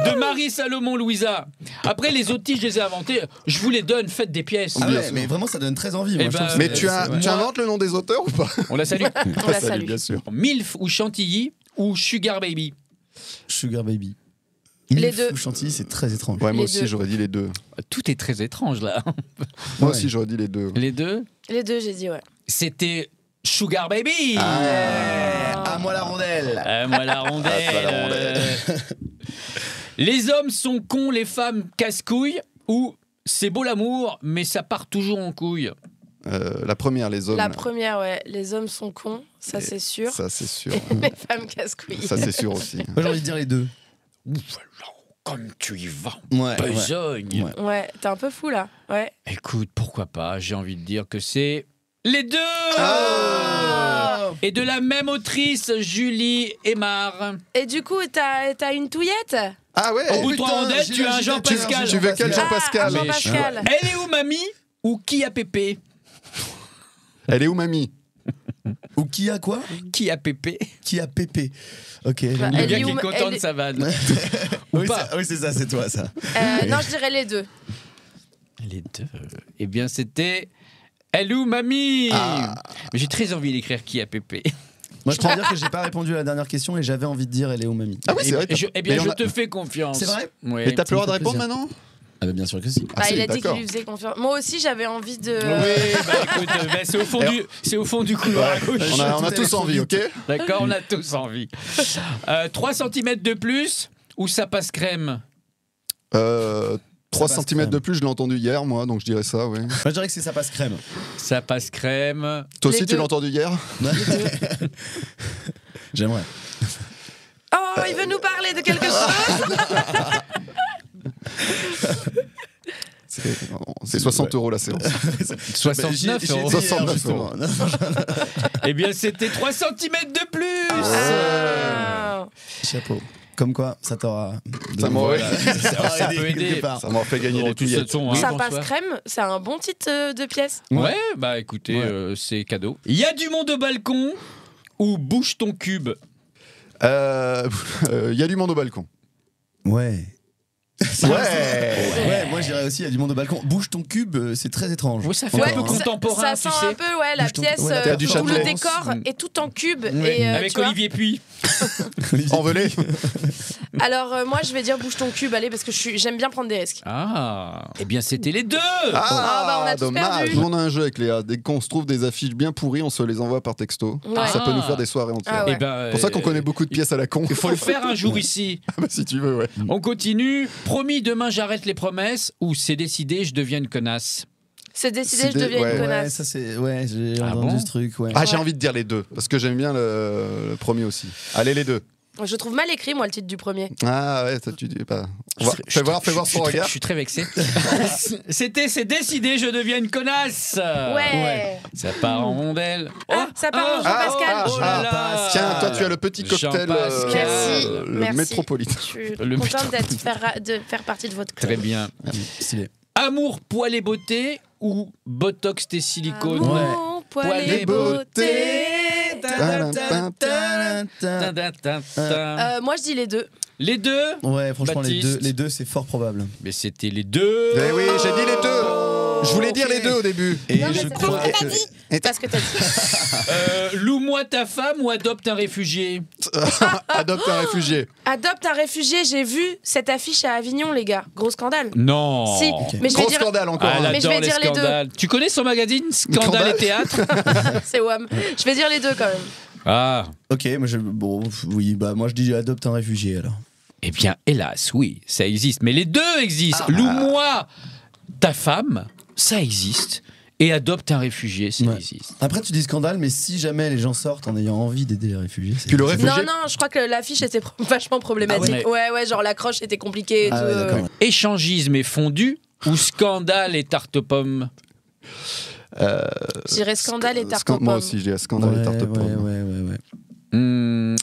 Speaker 1: de Marie-Salomon Louisa. Après, les autres titres, je les ai inventés. Je vous les donne, faites des pièces.
Speaker 5: Ah ouais, mais vraiment, ça donne très envie. Moi,
Speaker 1: Eh
Speaker 5: je
Speaker 1: ben,
Speaker 5: trouve que
Speaker 2: Mais
Speaker 5: c'est-
Speaker 2: tu, as,
Speaker 5: c'est vrai.
Speaker 2: tu inventes le nom des auteurs ou pas?
Speaker 1: On la salue.
Speaker 3: On la
Speaker 2: Salut,
Speaker 3: salue.
Speaker 2: bien sûr.
Speaker 1: Milf ou Chantilly ou Sugar Baby?
Speaker 5: Sugar Baby.
Speaker 3: Les
Speaker 5: Milf
Speaker 3: deux.
Speaker 5: ou Chantilly, c'est très étrange.
Speaker 2: Ouais, moi
Speaker 3: Les
Speaker 2: aussi,
Speaker 3: deux.
Speaker 2: j'aurais dit les deux.
Speaker 1: Tout est très étrange, là.
Speaker 2: Moi
Speaker 5: Ouais.
Speaker 2: aussi, j'aurais dit les deux.
Speaker 1: Les deux,
Speaker 3: Les deux, j'ai dit ouais.
Speaker 1: c'était Sugar Baby.
Speaker 5: À moi la rondelle.
Speaker 1: Moi la rondelle.
Speaker 2: Ah, toi, la rondelle.
Speaker 1: Les hommes sont cons, les femmes casse-couilles ou c'est beau l'amour, mais ça part toujours en couille.
Speaker 2: La première, les hommes.
Speaker 3: La première, ouais. Les hommes sont cons, ça
Speaker 2: Et
Speaker 3: c'est sûr.
Speaker 2: Ça, c'est sûr.
Speaker 3: Les femmes casse-couilles.
Speaker 2: Ça, c'est sûr aussi.
Speaker 5: Moi, j'ai envie de dire les deux.
Speaker 1: Ouf, alors, comme tu y vas,
Speaker 5: Ouais.
Speaker 1: besogne.
Speaker 5: Ouais.
Speaker 3: Ouais, t'es un peu fou là. Ouais.
Speaker 1: Écoute, pourquoi pas, j'ai envie de dire que c'est les deux.
Speaker 5: Ah
Speaker 1: Et de la même autrice, Julie Aymar.
Speaker 3: Et du coup, t'as une touillette?
Speaker 2: Ah ouais.
Speaker 1: Au bout de
Speaker 5: putain,
Speaker 1: trois rondelles,
Speaker 5: j'ai
Speaker 1: tu as un
Speaker 5: l'agitateur,
Speaker 1: Jean-Pascal.
Speaker 2: Tu veux quel Jean-Pascal?
Speaker 3: Ah, Jean-Pascal.
Speaker 1: Elle est où, mamie? Ou qui a pépé?
Speaker 2: Elle est où, mamie?
Speaker 5: Ou qui a quoi?
Speaker 1: Qui a pépé?
Speaker 5: Qui a pépé? Ok.
Speaker 3: Bah,
Speaker 1: Le
Speaker 3: Elle
Speaker 1: gars
Speaker 3: est
Speaker 1: qui
Speaker 3: où,
Speaker 1: est content
Speaker 3: elle
Speaker 1: de
Speaker 3: est-
Speaker 1: sa vanne. Ou
Speaker 5: Oui,
Speaker 1: pas.
Speaker 5: oui, c'est ça, c'est toi, ça.
Speaker 3: Non, je dirais les deux.
Speaker 1: Les deux. Eh bien, c'était Elle ou mamie. Mais j'ai très envie d'écrire qui a pépé.
Speaker 5: Moi, je peux dire que j'ai pas répondu à la dernière question et j'avais envie de dire elle est où mamie.
Speaker 2: Ah ouais, c'est vrai.
Speaker 1: Eh bien,
Speaker 2: Mais on
Speaker 1: je
Speaker 2: a-
Speaker 1: te fais confiance.
Speaker 5: C'est vrai
Speaker 1: Oui.
Speaker 2: Et t'as plus le droit de
Speaker 5: Ça me fait
Speaker 2: répondre
Speaker 5: plaisir.
Speaker 2: maintenant?
Speaker 5: Ah bah bien sûr que si.
Speaker 3: Bah,
Speaker 2: si,
Speaker 3: il a dit qu'il
Speaker 2: d'accord.
Speaker 3: lui faisait confiance. Moi aussi, j'avais envie de.
Speaker 1: Oui, bah écoute, c'est au fond c'est au fond du couloir à gauche.
Speaker 2: On a tous envie, ok?
Speaker 1: D'accord, on a tous envie. 3 cm de plus ou ça passe crème?
Speaker 2: 3
Speaker 5: Ça passe
Speaker 2: cm
Speaker 5: crème.
Speaker 2: de plus, je l'ai entendu hier, moi, donc je dirais ça, ouais.
Speaker 5: Moi, je dirais que c'est ça passe crème.
Speaker 1: Ça passe crème.
Speaker 2: Toi
Speaker 3: Les
Speaker 2: aussi, tu
Speaker 3: deux.
Speaker 2: l'as entendu hier?
Speaker 5: J'aimerais.
Speaker 3: Oh, il veut nous parler de quelque chose.
Speaker 2: C'est 60 € la séance.
Speaker 1: 69
Speaker 5: J'ai
Speaker 1: euros.
Speaker 5: dit hier,
Speaker 2: 69
Speaker 5: justement.
Speaker 1: Eh bien, c'était 3 cm de plus.
Speaker 3: Ah.
Speaker 5: Chapeau. Comme quoi, ça t'aura.
Speaker 2: Ça m'aurait-
Speaker 1: Ça peut aider.
Speaker 2: Ça m'en fait gagner
Speaker 1: Oh,
Speaker 2: les
Speaker 1: tout
Speaker 2: billets.
Speaker 1: ce son, hein,
Speaker 3: Ça
Speaker 1: François.
Speaker 3: passe crème, c'est un bon titre de pièce.
Speaker 1: Ouais, bah écoutez,
Speaker 5: Ouais.
Speaker 1: c'est cadeau. Il y a du monde au balcon ou bouge ton cube.
Speaker 2: Il y a du monde au balcon.
Speaker 5: Ouais.
Speaker 2: Ouais.
Speaker 5: Moi j'irais aussi, il y a du monde au balcon. Bouge ton cube, c'est très étrange.
Speaker 1: Ouais, ça fait
Speaker 5: Encore,
Speaker 1: un peu
Speaker 5: hein.
Speaker 1: contemporain,
Speaker 3: ça
Speaker 1: tu
Speaker 3: sent
Speaker 1: sais.
Speaker 3: un peu la
Speaker 5: Bouge ton-
Speaker 3: pièce
Speaker 5: ouais, la
Speaker 2: théâtre du
Speaker 3: où le
Speaker 2: Châtelet.
Speaker 3: décor est tout en cube.
Speaker 5: Ouais.
Speaker 3: Et,
Speaker 1: Avec
Speaker 3: tu vois.
Speaker 1: Olivier Puy.
Speaker 2: Envolé.
Speaker 3: Alors moi je vais dire bouge ton cube, allez, parce que j'aime bien prendre des risques.
Speaker 1: Ah, eh bien c'était les deux.
Speaker 3: bah, on a tous
Speaker 2: dommage.
Speaker 3: perdu.
Speaker 2: Nous, on a un jeu avec Léa. Dès qu'on se trouve des affiches bien pourries, on se les envoie par texto.
Speaker 3: Ouais.
Speaker 2: Ça peut nous faire des soirées entières.
Speaker 3: Ah ouais.
Speaker 1: Eh ben,
Speaker 2: C'est pour ça qu'on connaît beaucoup de pièces à la con.
Speaker 1: Il faut le faire un jour ici.
Speaker 2: Ah bah, si tu veux, ouais.
Speaker 1: On continue. Promis, demain j'arrête les promesses ou c'est décidé, je deviens une connasse.
Speaker 3: C'est décidé,
Speaker 2: C'est
Speaker 3: je deviens
Speaker 2: ouais.
Speaker 3: une
Speaker 5: Ouais,
Speaker 3: connasse.
Speaker 5: ça c'est. Ouais, j'ai
Speaker 1: Ah
Speaker 5: entendu
Speaker 1: bon
Speaker 5: ce truc, ouais.
Speaker 2: Ah, j'ai
Speaker 3: Ouais.
Speaker 2: envie de dire les deux, parce que j'aime bien le premier aussi. Allez, les deux.
Speaker 3: Je trouve mal écrit, moi, le titre du premier.
Speaker 2: Ah ouais, ça tu dis pas. Fais voir son regard.
Speaker 1: Je suis très vexé. C'était c'est décidé, je deviens une connasse.
Speaker 3: Ouais.
Speaker 1: Ça part en rondelle.
Speaker 3: Ah, ça part en Jean-Pascal.
Speaker 1: Oh là là.
Speaker 2: Tiens, toi tu as le petit cocktail,
Speaker 1: Jean-Pascal.
Speaker 3: Merci,
Speaker 2: le
Speaker 3: merci.
Speaker 2: métropolitain.
Speaker 3: Je suis
Speaker 1: Le
Speaker 3: contente de faire partie de votre club.
Speaker 1: Très bien.
Speaker 5: Stylé.
Speaker 1: Amour, poil et beauté ou botox tes silicones.
Speaker 3: Amour, poil
Speaker 1: Poil
Speaker 3: et
Speaker 1: et
Speaker 3: beauté. Moi, je dis les deux.
Speaker 1: Les deux.
Speaker 5: Ouais, franchement,
Speaker 1: Baptiste.
Speaker 5: les deux, c'est fort probable.
Speaker 1: Mais c'était les deux.
Speaker 2: Eh oui, j'ai dit les deux. Je voulais dire les deux au début.
Speaker 5: Et
Speaker 3: Non, mais
Speaker 5: je
Speaker 3: c'est
Speaker 5: crois
Speaker 3: pas ce que
Speaker 5: que.
Speaker 3: t'as dit. Parce que t'as dit.
Speaker 1: Loue-moi ta femme ou adopte un réfugié.
Speaker 2: Adopte un réfugié.
Speaker 3: Adopte un réfugié, j'ai vu cette affiche à Avignon, les gars. Gros scandale.
Speaker 1: Non.
Speaker 3: Si, mais je vais
Speaker 2: Gros
Speaker 3: dire.
Speaker 2: scandale encore.
Speaker 1: Ah, elle
Speaker 2: hein.
Speaker 3: Mais je
Speaker 1: adore
Speaker 3: vais
Speaker 1: les
Speaker 3: dire les deux.
Speaker 1: scandales. Tu connais son magazine Scandale
Speaker 2: Scandale.
Speaker 1: et théâtre.
Speaker 3: C'est Wham. Je vais dire les deux quand même.
Speaker 1: Ah.
Speaker 5: Ok, moi je. Bon, oui, bah moi je dis adopte un réfugié alors.
Speaker 1: Eh bien, hélas, oui, ça existe. Mais les deux existent. Loue-moi ta femme, ça existe. Et adopte un réfugié, ça
Speaker 5: Ouais.
Speaker 1: existe.
Speaker 5: Après, tu dis scandale, mais si jamais les gens sortent en ayant envie d'aider les réfugiés. c'est-
Speaker 2: Puis le réfugié.
Speaker 3: Non, non, je crois que l'affiche était vachement problématique.
Speaker 1: Ah
Speaker 3: ouais, ouais, genre l'accroche était compliquée et
Speaker 5: Ah
Speaker 3: tout.
Speaker 5: ouais, d'accord.
Speaker 1: Échangisme et fondu ou scandale et tarte aux pommes.
Speaker 3: Je dirais scandale et tarte aux pommes.
Speaker 2: Moi aussi, j'ai scandale et tarte aux pommes.
Speaker 5: Ouais.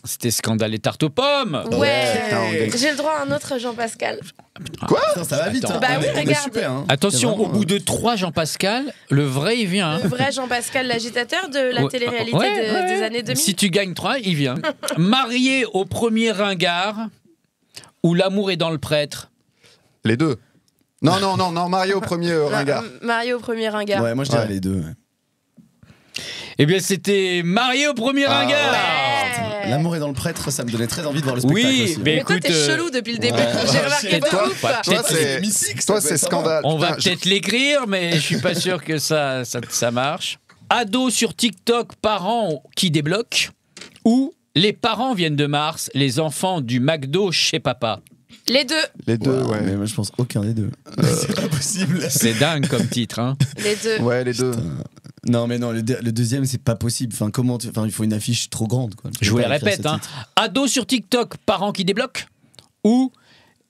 Speaker 1: C'était scandale et tarte aux pommes.
Speaker 3: Ouais,
Speaker 2: Putain,
Speaker 3: j'ai le droit à un autre Jean-Pascal.
Speaker 5: Putain, ça va vite.
Speaker 1: Attends.
Speaker 5: hein.
Speaker 3: Bah oui,
Speaker 5: On est
Speaker 3: regarde.
Speaker 5: super, hein.
Speaker 1: Attention,
Speaker 5: C'est vraiment,
Speaker 1: au bout de 3 Jean-Pascal, le vrai il vient. hein.
Speaker 3: Le vrai Jean-Pascal, l'agitateur de la
Speaker 1: Ouais,
Speaker 3: télé-réalité
Speaker 1: ouais, ouais.
Speaker 3: des années 2000.
Speaker 1: Si tu gagnes 3, il vient. Marié au premier ringard ou l'amour est dans le prêtre.
Speaker 2: Les deux. Non, Mario au premier ringard.
Speaker 3: Marié au premier ringard.
Speaker 5: Ouais, moi je dirais
Speaker 2: Ouais.
Speaker 5: les deux. ouais.
Speaker 1: Eh bien, c'était marié au premier ringard.
Speaker 3: Ouais.
Speaker 5: L'amour est dans le prêtre, ça me donnait très envie de voir le spectacle.
Speaker 1: Oui,
Speaker 5: aussi.
Speaker 1: mais
Speaker 3: Mais toi,
Speaker 1: écoute,
Speaker 3: t'es chelou depuis le début.
Speaker 5: ouais.
Speaker 3: J'ai remarqué
Speaker 1: Et
Speaker 3: de
Speaker 1: toi,
Speaker 3: ouf.
Speaker 1: bah,
Speaker 2: Toi,
Speaker 1: peut-être-
Speaker 2: c'est
Speaker 5: Mystique, ça
Speaker 2: toi,
Speaker 5: peut
Speaker 2: c'est
Speaker 5: être
Speaker 2: scandale.
Speaker 1: On va
Speaker 2: Putain, je-
Speaker 1: peut-être l'écrire, mais je suis pas sûr que ça marche. Ado sur TikTok, parents qui débloquent ou les parents viennent de Mars, les enfants du McDo chez papa.
Speaker 3: Les deux.
Speaker 2: Les deux,
Speaker 5: Ouais,
Speaker 2: ouais.
Speaker 5: mais moi je pense aucun des deux. C'est pas possible.
Speaker 1: C'est dingue comme titre, hein.
Speaker 3: Les deux.
Speaker 2: Ouais, les deux.
Speaker 5: Non, mais non, le deuxième c'est pas possible. Enfin, enfin, il faut une affiche trop grande. Quoi. Tu
Speaker 1: Je
Speaker 5: peux
Speaker 1: vous
Speaker 5: pas
Speaker 1: le
Speaker 5: écrire
Speaker 1: répète,
Speaker 5: ce
Speaker 1: hein.
Speaker 5: titre.
Speaker 1: Ado sur TikTok, parents qui débloquent ou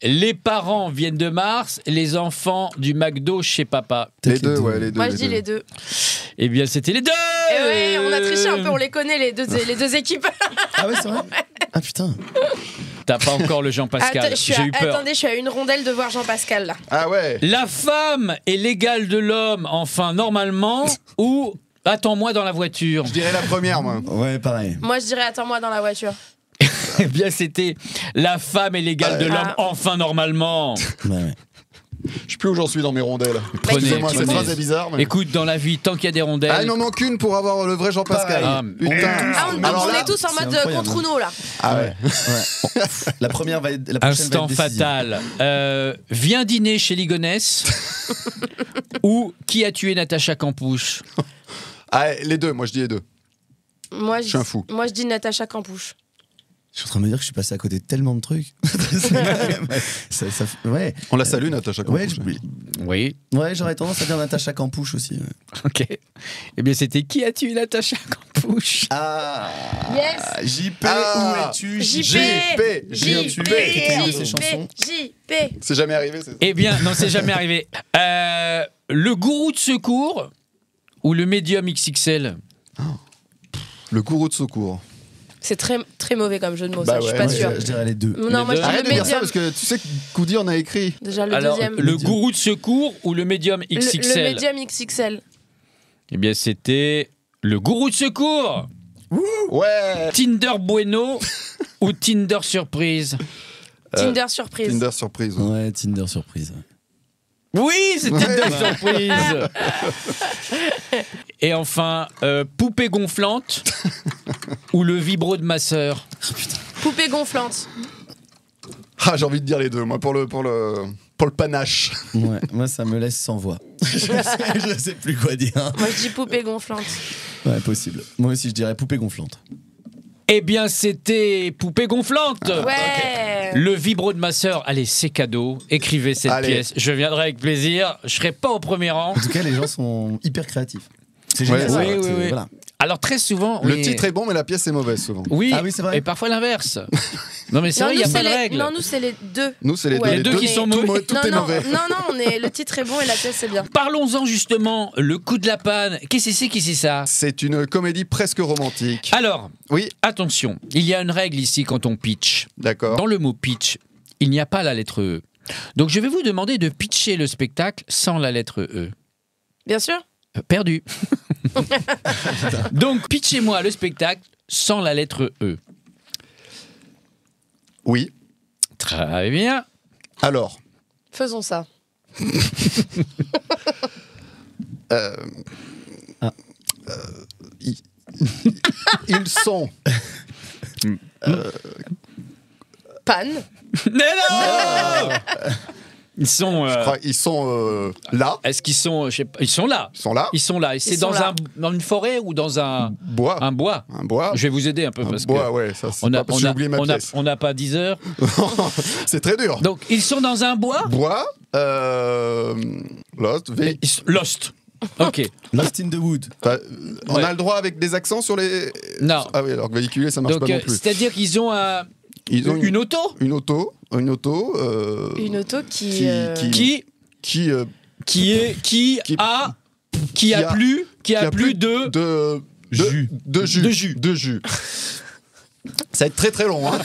Speaker 1: les parents viennent de Mars, les enfants du McDo chez papa.
Speaker 2: Les
Speaker 5: Peut-être
Speaker 2: deux, ouais, les deux.
Speaker 3: Moi, je dis les deux.
Speaker 1: Eh bien, c'était les deux.
Speaker 3: Et ouais, on a triché un peu, on les connaît, les deux équipes.
Speaker 5: Ah ouais, c'est vrai. Ah putain.
Speaker 1: T'as pas encore le Jean-Pascal.
Speaker 3: Attends,
Speaker 1: J'ai eu peur.
Speaker 3: Attendez, je suis à une rondelle de voir Jean-Pascal là.
Speaker 2: Ah ouais.
Speaker 1: La femme est l'égale de l'homme, enfin normalement, ou attends-moi dans la voiture.
Speaker 2: Je dirais la première, moi.
Speaker 5: Ouais, pareil.
Speaker 3: Moi, je dirais attends-moi dans la voiture.
Speaker 1: Eh bien, c'était la femme est l'égale de l'homme, enfin normalement.
Speaker 5: Ouais.
Speaker 2: Je sais plus où j'en suis dans mes rondelles.
Speaker 1: Prenez,
Speaker 2: Excusez-moi, cette
Speaker 1: prenez.
Speaker 2: phrase est bizarre. Mais...
Speaker 1: Écoute, dans la vie, tant qu'il y a des rondelles.
Speaker 2: Ah, il m'en manque une pour avoir le vrai Jean-Pascal.
Speaker 1: Pareil.
Speaker 2: Putain.
Speaker 3: Ah, on
Speaker 2: Alors
Speaker 3: est
Speaker 2: là,
Speaker 3: tous en
Speaker 5: c'est
Speaker 3: mode
Speaker 5: incroyable.
Speaker 3: contre Uno là.
Speaker 2: Ah ouais.
Speaker 5: La première va être. La prochaine
Speaker 1: Instant
Speaker 5: va être décisive.
Speaker 1: fatal. Viens dîner chez Ligonès ou qui a tué Natacha Campouche.
Speaker 2: Ah, les deux, moi je dis les deux.
Speaker 3: Moi,
Speaker 2: Je suis un fou.
Speaker 3: Moi, je dis Natacha Campouche.
Speaker 5: Je suis en train de me dire que je suis passé à côté de tellement de trucs. Ouais.
Speaker 2: On la salue, Natacha
Speaker 5: Ouais,
Speaker 2: Campouche.
Speaker 1: Oui.
Speaker 5: ouais, j'aurais tendance à dire Natacha Campouche aussi. Ouais.
Speaker 1: Ok. Eh bien, c'était qui as-tu, Natacha Campouche?
Speaker 5: Ah
Speaker 3: Yes.
Speaker 5: JP,
Speaker 2: Ah.
Speaker 5: où es-tu
Speaker 3: JP.
Speaker 5: JP, qui était une de ses chansons.
Speaker 3: JP.
Speaker 2: C'est jamais arrivé, c'est ça.
Speaker 1: Eh bien, non, c'est jamais arrivé. Le gourou de secours ou le médium XXL?
Speaker 2: Le gourou de secours.
Speaker 3: C'est très, très mauvais comme jeu de mots,
Speaker 2: Bah
Speaker 3: ça, je suis
Speaker 2: ouais,
Speaker 3: pas
Speaker 2: ouais,
Speaker 3: sûre.
Speaker 5: Je dirais les deux.
Speaker 3: Non, moi je dis
Speaker 2: Arrête
Speaker 3: le
Speaker 2: de dire ça
Speaker 3: médium.
Speaker 2: parce que tu sais que Koudi en a écrit.
Speaker 3: Déjà le
Speaker 1: Alors,
Speaker 3: deuxième.
Speaker 1: le gourou de secours ou le médium
Speaker 3: Le
Speaker 1: XXL?
Speaker 3: médium XXL.
Speaker 1: Eh bien, c'était le gourou de secours.
Speaker 2: Ouais.
Speaker 1: Tinder Bueno ou Tinder Surprise?
Speaker 3: Tinder surprise.
Speaker 2: Tinder surprise.
Speaker 5: Ouais, Tinder surprise.
Speaker 1: Oui, c'est Tinder Surprise. Et enfin, poupée gonflante ou le vibro de ma sœur?
Speaker 3: Poupée gonflante.
Speaker 2: Ah, j'ai envie de dire les deux, moi, pour le panache.
Speaker 5: Ouais, moi ça me laisse sans voix. je sais plus quoi dire.
Speaker 3: Moi je dis poupée gonflante.
Speaker 5: Ouais, possible. Moi aussi je dirais poupée gonflante.
Speaker 1: Eh bien, c'était poupée gonflante.
Speaker 3: Ouais.
Speaker 1: Le vibro de ma sœur, allez, c'est cadeau. Écrivez cette
Speaker 2: Allez.
Speaker 1: pièce. Je viendrai avec plaisir. Je serai pas au premier rang.
Speaker 5: En tout cas, les gens sont hyper créatifs. C'est
Speaker 2: Ouais,
Speaker 5: génial. ça,
Speaker 1: oui,
Speaker 5: c'est-
Speaker 1: oui, oui.
Speaker 5: Voilà.
Speaker 1: Alors, très souvent.
Speaker 2: Le
Speaker 1: oui.
Speaker 2: titre est bon, mais la pièce est mauvaise souvent.
Speaker 1: Oui,
Speaker 5: Ah oui, c'est vrai.
Speaker 1: et parfois l'inverse. Non, mais c'est
Speaker 3: Non,
Speaker 1: vrai, il n'y a
Speaker 3: nous,
Speaker 1: pas
Speaker 3: c'est
Speaker 1: de
Speaker 3: les-
Speaker 1: règle.
Speaker 3: non, nous c'est les deux.
Speaker 2: Nous, c'est les deux.
Speaker 3: Ouais,
Speaker 1: Les deux qui
Speaker 3: mais-
Speaker 1: sont
Speaker 2: Tout,
Speaker 1: mauvais.
Speaker 2: tout
Speaker 3: non,
Speaker 2: est
Speaker 3: non,
Speaker 2: mauvais.
Speaker 3: le titre est bon et la pièce c'est bien.
Speaker 1: Parlons-en justement, le coup de la panne. Qu'est-ce que c'est ça?
Speaker 2: C'est une comédie presque romantique.
Speaker 1: Alors,
Speaker 2: Oui,
Speaker 1: attention, il y a une règle ici quand on pitch.
Speaker 2: d'accord.
Speaker 1: Dans le mot pitch, il n'y a pas la lettre E. Donc je vais vous demander de pitcher le spectacle sans la lettre E.
Speaker 3: Bien sûr.
Speaker 1: Perdu. Donc pitchez-moi le spectacle sans la lettre E.
Speaker 2: Oui.
Speaker 1: Très bien.
Speaker 2: Alors,
Speaker 3: Faisons ça.
Speaker 2: ils sont.
Speaker 3: Panne.
Speaker 1: Mais non Ils sont.
Speaker 2: Je crois, ils sont là.
Speaker 1: Est-ce qu'ils sont. Je sais pas, ils sont là.
Speaker 2: Ils sont là.
Speaker 1: Ils sont là. Et c'est
Speaker 3: sont
Speaker 1: dans,
Speaker 3: là.
Speaker 1: dans une forêt ou dans un
Speaker 2: Bois.
Speaker 1: bois?
Speaker 2: Un bois.
Speaker 1: Je vais vous aider un peu
Speaker 2: Un
Speaker 1: parce
Speaker 2: bois,
Speaker 1: que.
Speaker 2: ouais, ça c'est
Speaker 1: On
Speaker 2: pas
Speaker 1: a,
Speaker 2: parce
Speaker 1: on
Speaker 2: que j'ai
Speaker 1: a-
Speaker 2: oublié ma
Speaker 1: on a-
Speaker 2: pièce.
Speaker 1: on n'a pas 10 heures.
Speaker 2: C'est très dur.
Speaker 1: Donc, ils sont dans un bois.
Speaker 2: Bois, Lost, V.
Speaker 1: Lost. Ok.
Speaker 5: Lost in the Wood.
Speaker 2: Enfin, on
Speaker 1: Ouais.
Speaker 2: a le droit avec des accents sur les.
Speaker 1: Non.
Speaker 2: Ah oui, alors que véhiculé, ça marche
Speaker 1: Donc,
Speaker 2: pas non plus.
Speaker 1: c'est-à-dire qu'ils ont
Speaker 2: Ils ont
Speaker 1: une auto
Speaker 2: une auto.
Speaker 3: Une auto qui.
Speaker 2: qui
Speaker 1: qui a plus de
Speaker 2: de
Speaker 1: jus.
Speaker 2: De jus.
Speaker 1: De jus.
Speaker 2: De jus. Ça va être très très long. Hein.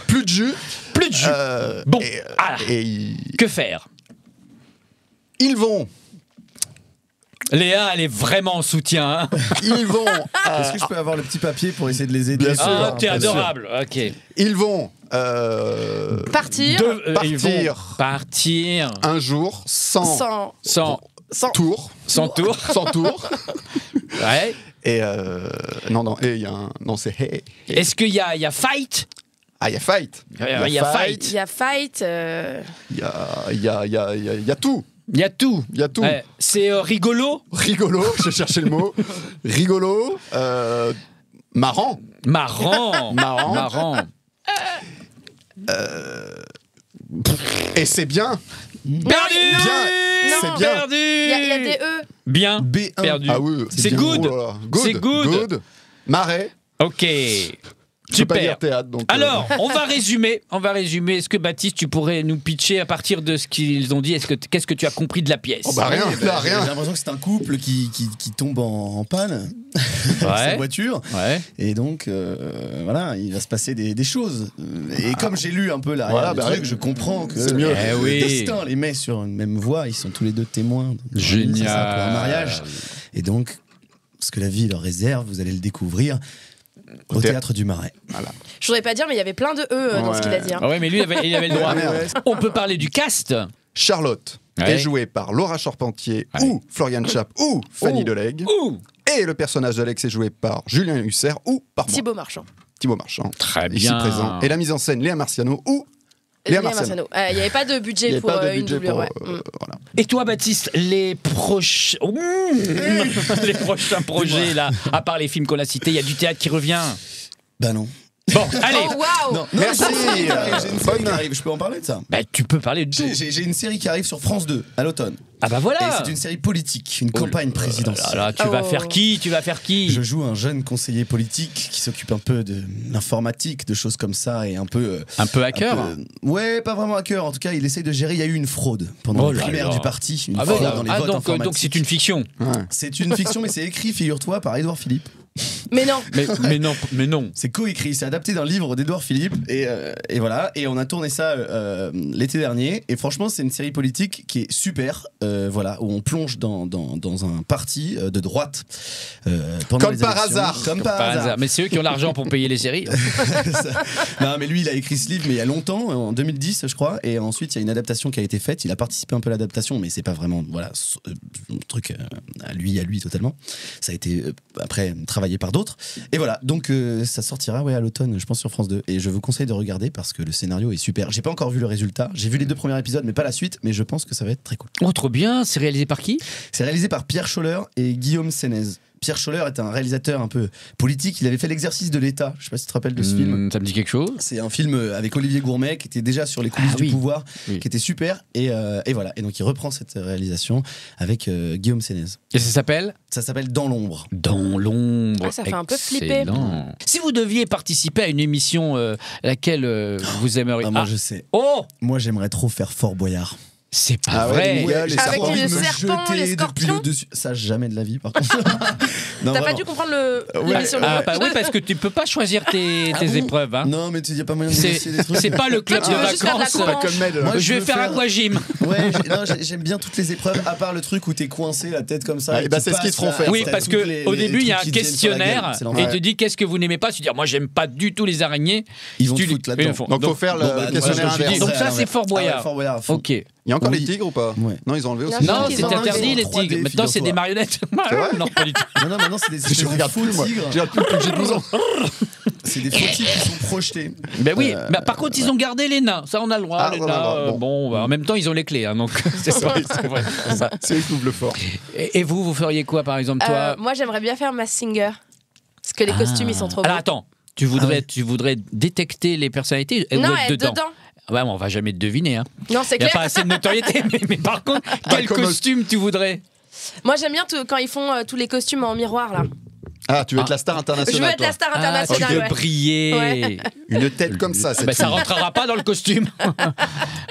Speaker 2: Plus de jus.
Speaker 1: plus de jus. Bon, ah,
Speaker 2: Et
Speaker 1: que faire?
Speaker 2: ils vont.
Speaker 1: Léa, elle est vraiment en soutien. Hein.
Speaker 2: Ils vont.
Speaker 5: Est-ce que je peux avoir le petit papier pour essayer de les aider
Speaker 2: Bien sûr.
Speaker 1: Ah, t'es
Speaker 2: bien
Speaker 1: adorable. Ok.
Speaker 2: Ils vont.
Speaker 3: Partir
Speaker 1: Ils vont
Speaker 2: Partir.
Speaker 1: partir
Speaker 2: Un jour sans
Speaker 3: sans
Speaker 2: tour.
Speaker 1: sans tour.
Speaker 2: Sans tour.
Speaker 1: Ouais.
Speaker 2: Et non, et il y a un. Non, c'est hey.
Speaker 1: Est-ce qu'il y a fight?
Speaker 2: Ah, il y a fight.
Speaker 1: Il y a fight.
Speaker 3: il y a fight.
Speaker 2: Il y a tout.
Speaker 1: Il y a tout.
Speaker 2: Il y a tout.
Speaker 1: Ouais. C'est rigolo,
Speaker 2: Rigolo, je cherchais le mot. Rigolo, marrant.
Speaker 1: marrant,
Speaker 2: Marrant.
Speaker 1: marrant.
Speaker 2: Et c'est bien.
Speaker 1: Perdu.
Speaker 2: Bien.
Speaker 3: Non.
Speaker 2: C'est bien.
Speaker 1: Perdu.
Speaker 3: Il y a des E.
Speaker 1: Bien.
Speaker 5: B1.
Speaker 1: Perdu.
Speaker 2: Ah oui,
Speaker 1: C'est
Speaker 2: bien.
Speaker 1: good.
Speaker 2: Oh là là. Good.
Speaker 1: C'est good.
Speaker 2: Marais.
Speaker 1: Ok.
Speaker 2: Je peux pas
Speaker 1: Super.
Speaker 2: dire théâtre. Donc,
Speaker 1: Alors, on va résumer. Est-ce que Baptiste, tu pourrais nous pitcher à partir de ce qu'ils ont dit? Qu'est-ce que tu as compris de la pièce?
Speaker 2: Oh bah rien,
Speaker 5: Oui,
Speaker 2: là,
Speaker 5: j'ai
Speaker 2: rien.
Speaker 5: l'impression que c'est un couple qui tombe en panne avec sa
Speaker 1: Ouais.
Speaker 5: voiture.
Speaker 1: Ouais.
Speaker 5: Et donc, voilà, il va se passer des choses. Et comme j'ai lu un peu l'arrière
Speaker 2: Voilà,
Speaker 5: du
Speaker 2: bah
Speaker 5: truc,
Speaker 2: oui.
Speaker 5: je comprends que
Speaker 2: C'est mieux.
Speaker 1: Eh oui.
Speaker 5: le destin les met sur une même voie. Ils sont tous les deux témoins.
Speaker 1: Génial.
Speaker 5: C'est ça, pour un mariage. Et donc, ce que la vie leur réserve, vous allez le découvrir au théâtre du Marais.
Speaker 3: Je voudrais pas dire, mais il y avait plein de E dans ce qu'il a dit. hein.
Speaker 1: Ah ouais, mais lui, il avait le droit. On peut parler du cast.
Speaker 2: Charlotte
Speaker 1: Ouais.
Speaker 2: est jouée par Laura Charpentier
Speaker 1: Ouais.
Speaker 2: ou Florian Chap ou Fanny
Speaker 1: Ouh.
Speaker 2: Delègue.
Speaker 1: Ouh.
Speaker 2: Et le personnage d'Alex est joué par Julien Husser ou par moi,
Speaker 3: Thibaut Marchand.
Speaker 2: Thibaut Marchand.
Speaker 1: Très
Speaker 2: Ici
Speaker 1: bien.
Speaker 2: présent. Et la mise en scène, Léa Marciano ou
Speaker 3: Léa
Speaker 2: Marciano.
Speaker 3: Marciano. Il n'y avait pas de
Speaker 2: Il y
Speaker 3: budget
Speaker 2: avait
Speaker 3: pour
Speaker 2: pas de
Speaker 3: une
Speaker 2: budget
Speaker 3: doublure.
Speaker 2: pour,
Speaker 3: Ouais.
Speaker 2: voilà.
Speaker 1: Et toi, Baptiste, les prochains projets là, à part les films qu'on a cités, il y a du théâtre qui revient.
Speaker 5: Bah non.
Speaker 1: Bon, allez.
Speaker 3: Oh waouh.
Speaker 5: Non,
Speaker 2: Merci.
Speaker 5: j'ai une série qui arrive, je peux en parler de ça.
Speaker 1: Bah, tu peux parler de tout.
Speaker 5: J'ai une série qui arrive sur France 2 à l'automne.
Speaker 1: Ah bah
Speaker 5: Et
Speaker 1: voilà.
Speaker 5: c'est une série politique, une campagne présidentielle.
Speaker 1: Alors, tu vas
Speaker 3: Oh.
Speaker 1: faire qui? Tu vas faire qui?
Speaker 5: Je joue un jeune conseiller politique qui s'occupe un peu de l'informatique, de choses comme ça, et un peu.
Speaker 1: Un peu hacker.
Speaker 5: Ouais, pas vraiment hacker. En tout cas, il essaye de gérer. Il y a eu une fraude pendant
Speaker 1: Oh
Speaker 5: le
Speaker 1: là
Speaker 5: primaire
Speaker 1: là.
Speaker 5: du parti. Une
Speaker 1: Ah,
Speaker 5: fraude
Speaker 1: ouais,
Speaker 5: dans les
Speaker 1: ah,
Speaker 5: votes
Speaker 1: donc
Speaker 5: informatiques.
Speaker 1: c'est une fiction.
Speaker 5: C'est une fiction, mais c'est écrit, figure-toi, par Édouard Philippe.
Speaker 3: Mais non.
Speaker 1: Mais non.
Speaker 5: C'est coécrit, c'est adapté d'un livre d'Édouard Philippe, et voilà. Et on a tourné ça l'été dernier. Et franchement, c'est une série politique qui est super. Voilà, où on plonge dans un parti de droite. Pendant
Speaker 2: Comme
Speaker 5: les
Speaker 2: par
Speaker 5: élections.
Speaker 2: hasard.
Speaker 5: Comme par hasard.
Speaker 1: Mais c'est eux qui ont l'argent pour payer les séries.
Speaker 5: Non, mais lui, il a écrit ce livre, mais il y a longtemps, en 2010, je crois. Et ensuite, il y a une adaptation qui a été faite. Il a participé un peu à l'adaptation, mais c'est pas vraiment, voilà, son truc à lui totalement. Ça a été après travaillé par d'autres. Et voilà, donc ça sortira à l'automne, je pense, sur France 2. Et je vous conseille de regarder parce que le scénario est super. J'ai pas encore vu le résultat. J'ai vu les 2 premiers épisodes, mais pas la suite. Mais je pense que ça va être très cool.
Speaker 1: Oh, trop bien. C'est réalisé par qui?
Speaker 5: C'est réalisé par Pierre Scholler et Guillaume Sénez. Pierre Scholler est un réalisateur un peu politique. Il avait fait L'exercice de l'État. Je sais pas si tu te rappelles de ce film.
Speaker 1: Ça me dit quelque chose.
Speaker 5: C'est un film avec Olivier Gourmet qui était déjà sur les coulisses
Speaker 1: Ah oui.
Speaker 5: du pouvoir,
Speaker 1: Oui.
Speaker 5: qui était super. Et voilà. Et donc il reprend cette réalisation avec Guillaume Sénez.
Speaker 1: Et ça s'appelle
Speaker 5: Ça s'appelle Dans l'ombre.
Speaker 1: Dans l'ombre.
Speaker 3: Ah, ça fait un peu flipper.
Speaker 1: Excellent. Si vous deviez participer à une émission laquelle vous aimeriez.
Speaker 5: Ah, moi
Speaker 1: Ah.
Speaker 5: je sais.
Speaker 1: Oh,
Speaker 5: Moi j'aimerais trop faire Fort Boyard.
Speaker 1: c'est pas
Speaker 2: Ah ouais,
Speaker 1: vrai.
Speaker 2: les gars, les
Speaker 3: Avec
Speaker 2: serpents.
Speaker 3: les
Speaker 5: Envie de me
Speaker 3: serpents,
Speaker 5: jeter
Speaker 3: les
Speaker 5: depuis
Speaker 3: scorpions.
Speaker 5: le dessus. Ça jamais de la vie par contre. Non,
Speaker 3: T'as pas
Speaker 5: vraiment.
Speaker 3: dû comprendre
Speaker 5: Ouais.
Speaker 3: l'émission.
Speaker 1: Ah, bah oui, parce que tu peux pas choisir tes
Speaker 5: Ah bon
Speaker 1: épreuves. Hein.
Speaker 5: Non mais tu dis pas moyen de
Speaker 1: C'est
Speaker 5: négocier des trucs.
Speaker 1: c'est pas le club
Speaker 3: Toi, tu
Speaker 1: de
Speaker 3: veux juste faire de la
Speaker 1: vacances.
Speaker 3: course.
Speaker 2: Pas comme Mel.
Speaker 5: Moi,
Speaker 1: Je vais
Speaker 5: veux
Speaker 1: faire aquagym.
Speaker 5: Ouais, j'aime bien toutes les épreuves, à part le truc où t'es coincé la tête comme ça.
Speaker 2: Ah,
Speaker 5: et
Speaker 2: et bah,
Speaker 5: tu
Speaker 2: c'est ce qu'ils
Speaker 5: passes
Speaker 2: te feront
Speaker 5: là,
Speaker 2: faire.
Speaker 1: Oui,
Speaker 5: t'as
Speaker 1: parce
Speaker 5: toutes
Speaker 1: que au début, il y a un
Speaker 5: trucs qui te viennent sur la gueule,
Speaker 1: questionnaire
Speaker 5: c'est
Speaker 1: et
Speaker 5: l'enfer.
Speaker 1: il te dit qu'est-ce que vous n'aimez pas. Tu dis moi j'aime pas du tout les araignées.
Speaker 5: Ils vont te
Speaker 1: Tu-
Speaker 5: foutre là-dedans.
Speaker 1: ils le font.
Speaker 2: Donc, faut faire le
Speaker 5: Bon, bah,
Speaker 2: questionnaire
Speaker 5: moi, je
Speaker 2: inverse.
Speaker 5: dis-
Speaker 1: Donc ça,
Speaker 5: à
Speaker 1: c'est
Speaker 5: l'envers.
Speaker 1: Fort Boyard.
Speaker 5: Ah ouais, Fort Boyard à fond.
Speaker 1: Ok.
Speaker 2: Il y a encore
Speaker 5: Oui.
Speaker 2: les tigres ou pas?
Speaker 5: Ouais.
Speaker 2: Non, ils ont enlevé aussi.
Speaker 3: Non,
Speaker 1: Non,
Speaker 3: ils
Speaker 1: c'est
Speaker 3: ont enlevé
Speaker 1: interdit
Speaker 3: en
Speaker 1: les
Speaker 5: 3D,
Speaker 1: tigres. Maintenant, c'est des
Speaker 5: figure-toi.
Speaker 1: marionnettes.
Speaker 2: vrai
Speaker 1: Non, pas du tout.
Speaker 5: Non, maintenant c'est des espèces
Speaker 2: Je
Speaker 5: de
Speaker 2: regarde
Speaker 5: faux
Speaker 2: plus, moi.
Speaker 5: tigres.
Speaker 2: Je regarde plus depuis que j'ai 12 ans.
Speaker 5: C'est des faux tigres qui sont projetés.
Speaker 1: Ben oui, mais par contre, ils ont gardé les nains. Ça, on a le droit.
Speaker 2: Ah,
Speaker 1: les
Speaker 2: on a le
Speaker 1: nains,
Speaker 2: droit.
Speaker 1: bon, bah, en même temps, ils ont les clés. Hein, donc, c'est ça. C'est vrai, c'est ça.
Speaker 2: C'est eux qui ouvrent le fort.
Speaker 1: Et vous feriez quoi, par exemple, toi
Speaker 3: Moi, j'aimerais bien faire Masked Singer. Parce que les costumes, ils sont trop beaux.
Speaker 1: Alors attends, tu voudrais détecter les personnalités ou
Speaker 3: Non,
Speaker 1: être
Speaker 3: être dedans.
Speaker 1: Ah ouais, mais on va jamais te deviner. Hein.
Speaker 3: Non, c'est
Speaker 1: Il n'y a
Speaker 3: clair.
Speaker 1: pas assez de notoriété. mais par contre, quel
Speaker 2: comme-
Speaker 1: costume tu voudrais?
Speaker 3: Moi, j'aime bien quand ils font tous les costumes en miroir, là.
Speaker 2: Ah, tu veux être la star internationale.
Speaker 3: Je veux être
Speaker 2: toi.
Speaker 3: la star
Speaker 1: Ah, tu
Speaker 3: internationale,
Speaker 1: veux
Speaker 3: ouais.
Speaker 1: briller.
Speaker 3: Ouais.
Speaker 2: Une tête comme ça, c'est
Speaker 1: Ben, ça rentrera pas dans le costume.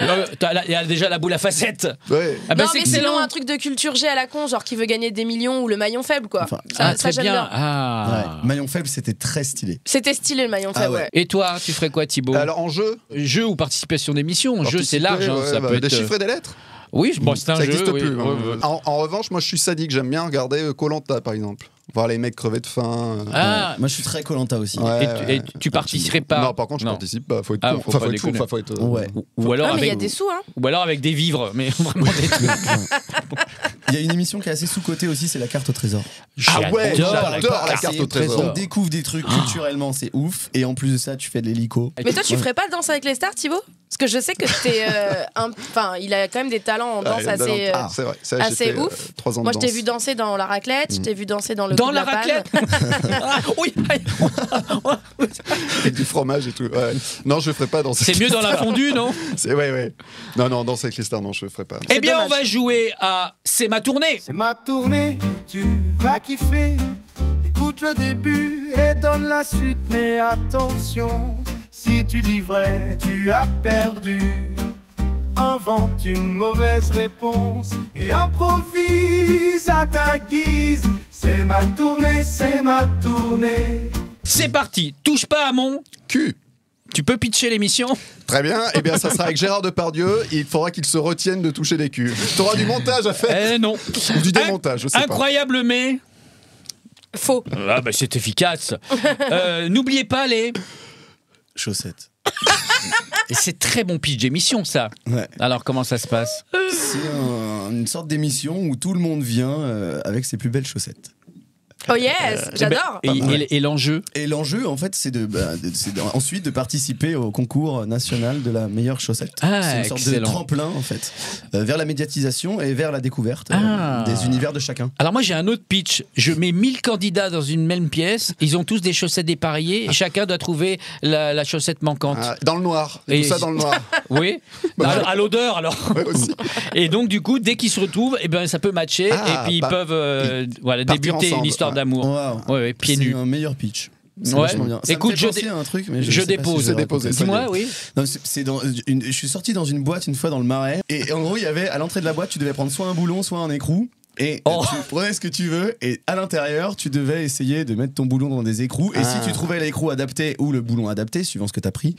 Speaker 1: Il y a déjà la boule à facettes.
Speaker 2: Ouais.
Speaker 1: Ah ben,
Speaker 3: Non,
Speaker 1: c'est
Speaker 3: mais sinon,
Speaker 1: excellent.
Speaker 3: un truc de culture G à la con, genre qui veut gagner des millions ou le maillon faible, quoi.
Speaker 5: Enfin,
Speaker 1: Ah,
Speaker 3: ça
Speaker 1: très
Speaker 3: j'aime
Speaker 1: bien.
Speaker 3: bien.
Speaker 1: Ah.
Speaker 5: Ouais. Maillon faible, c'était très stylé.
Speaker 3: C'était stylé, le maillon
Speaker 5: Ah
Speaker 3: faible,
Speaker 5: ouais.
Speaker 3: ouais.
Speaker 1: Et toi, tu ferais quoi, Thibaut?
Speaker 2: Alors en jeu,
Speaker 1: Jeu ou participation d'émission? Jeu, c'est large. Hein,
Speaker 2: ouais,
Speaker 1: ça
Speaker 2: bah,
Speaker 1: peut
Speaker 2: des
Speaker 1: être.
Speaker 2: chiffres et des lettres.
Speaker 1: Oui, bon, c'est un
Speaker 2: Ça
Speaker 1: jeu.
Speaker 2: n'existe
Speaker 1: oui.
Speaker 2: plus.
Speaker 1: Ouais,
Speaker 2: hein.
Speaker 1: ouais.
Speaker 2: En revanche, moi je suis sadique, j'aime bien regarder Koh-Lanta par exemple. Voir les mecs crever de faim.
Speaker 1: Ah,
Speaker 5: Moi je suis très Koh-Lanta aussi.
Speaker 2: Ouais,
Speaker 1: et tu participerais pas?
Speaker 2: Non, par contre, je participe pas. Faut être
Speaker 1: Ah,
Speaker 2: con.
Speaker 1: faut
Speaker 2: Enfin,
Speaker 1: pas
Speaker 2: faut être fou.
Speaker 1: déconner.
Speaker 2: Enfin, faut être.
Speaker 5: Ouais.
Speaker 1: Ou alors
Speaker 3: Ah, mais il y a
Speaker 1: avec
Speaker 3: des sous, hein.
Speaker 1: ou alors avec des vivres, mais vraiment des trucs.
Speaker 5: Il y a une émission qui est assez sous-cotée aussi, c'est la carte au trésor.
Speaker 2: Ah ouais,
Speaker 1: J'adore.
Speaker 2: j'adore la carte au trésor.
Speaker 5: On découvre des trucs culturellement, c'est ouf. Et en plus de ça, tu fais de l'hélico.
Speaker 3: Mais toi, tu ferais pas Danse avec les stars, Thibaut? Parce que je sais que t'es. Enfin, il a quand même des talents en danse
Speaker 2: Ah,
Speaker 3: assez.
Speaker 2: c'est vrai. Ça,
Speaker 3: assez
Speaker 2: j'ai fait,
Speaker 3: ouf.
Speaker 2: 3 ans
Speaker 3: Moi,
Speaker 2: de
Speaker 3: je t'ai
Speaker 2: danse.
Speaker 3: vu danser dans la raclette, je t'ai vu danser dans le
Speaker 1: Dans
Speaker 3: coup de
Speaker 1: la
Speaker 3: panne.
Speaker 1: raclette. Ah, oui.
Speaker 2: Avec du fromage et tout. Ouais. Non, je ferai pas danser.
Speaker 1: C'est mieux dans la fondue, non?
Speaker 2: C'est ouais. Non, danse avec les stars, non, je ferai pas.
Speaker 1: Eh bien, on
Speaker 3: dommage.
Speaker 1: va jouer à C'est ma tournée.
Speaker 7: C'est ma tournée, tu vas kiffer. Écoute le début et donne la suite, mais attention, si tu dis vrai, tu as perdu. Invente une mauvaise réponse et improvise à ta guise. C'est ma tournée, c'est ma tournée.
Speaker 1: C'est parti. Touche pas à mon.
Speaker 2: Cul.
Speaker 1: Tu peux pitcher l'émission?
Speaker 2: Très bien. Eh bien, ça sera avec Gérard Depardieu. Il faudra qu'il se retienne de toucher des culs. T'auras du montage à faire.
Speaker 1: Eh non.
Speaker 2: Ou du démontage, je sais pas.
Speaker 1: Incroyable, mais.
Speaker 3: Faux.
Speaker 1: Ah, bah c'est efficace. N'oubliez pas les.
Speaker 5: Chaussettes.
Speaker 1: Et c'est très bon pitch d'émission, ça.
Speaker 5: Ouais.
Speaker 1: Alors, comment ça se passe?
Speaker 5: C'est une sorte d'émission où tout le monde vient avec ses plus belles chaussettes.
Speaker 3: Oh yes, j'adore.
Speaker 1: Et l'enjeu?
Speaker 5: Et l'enjeu, en fait, c'est ensuite de participer au concours national de la meilleure chaussette.
Speaker 1: Ah,
Speaker 5: c'est une sorte de
Speaker 1: excellent.
Speaker 5: tremplin, en fait, vers la médiatisation et vers la découverte des univers de chacun.
Speaker 1: Alors moi j'ai un autre pitch. Je mets 1000 candidats dans une même pièce. Ils ont tous des chaussettes dépareillées. Et chacun doit trouver la chaussette manquante.
Speaker 2: Dans le noir.
Speaker 1: Et
Speaker 2: Tout ça dans le noir.
Speaker 1: Oui. À l'odeur alors.
Speaker 2: Ouais, aussi.
Speaker 1: Et donc du coup dès qu'ils se retrouvent, eh ben ça peut matcher.
Speaker 2: Ah,
Speaker 1: et puis ils peuvent
Speaker 2: partir
Speaker 1: débuter
Speaker 2: ensemble,
Speaker 1: une histoire
Speaker 2: ouais.
Speaker 1: d'amour.
Speaker 5: Wow.
Speaker 1: Ouais, pieds
Speaker 5: C'est
Speaker 1: nus.
Speaker 5: un meilleur pitch. C'est
Speaker 1: Ouais.
Speaker 5: vachement bien. Ça
Speaker 1: Écoute,
Speaker 5: me fait penser à un truc, mais
Speaker 1: je
Speaker 5: sais pas
Speaker 1: dépose.
Speaker 5: si je vais
Speaker 2: Déposé.
Speaker 5: raconter.
Speaker 1: Dis-moi, oui.
Speaker 5: Non, je suis sorti dans une boîte une fois dans le Marais et en gros il y avait à l'entrée de la boîte tu devais prendre soit un boulon soit un écrou et tu prenais ce que tu veux et à l'intérieur tu devais essayer de mettre ton boulon dans des écrous et si tu trouvais l'écrou adapté ou le boulon adapté suivant ce que t'as pris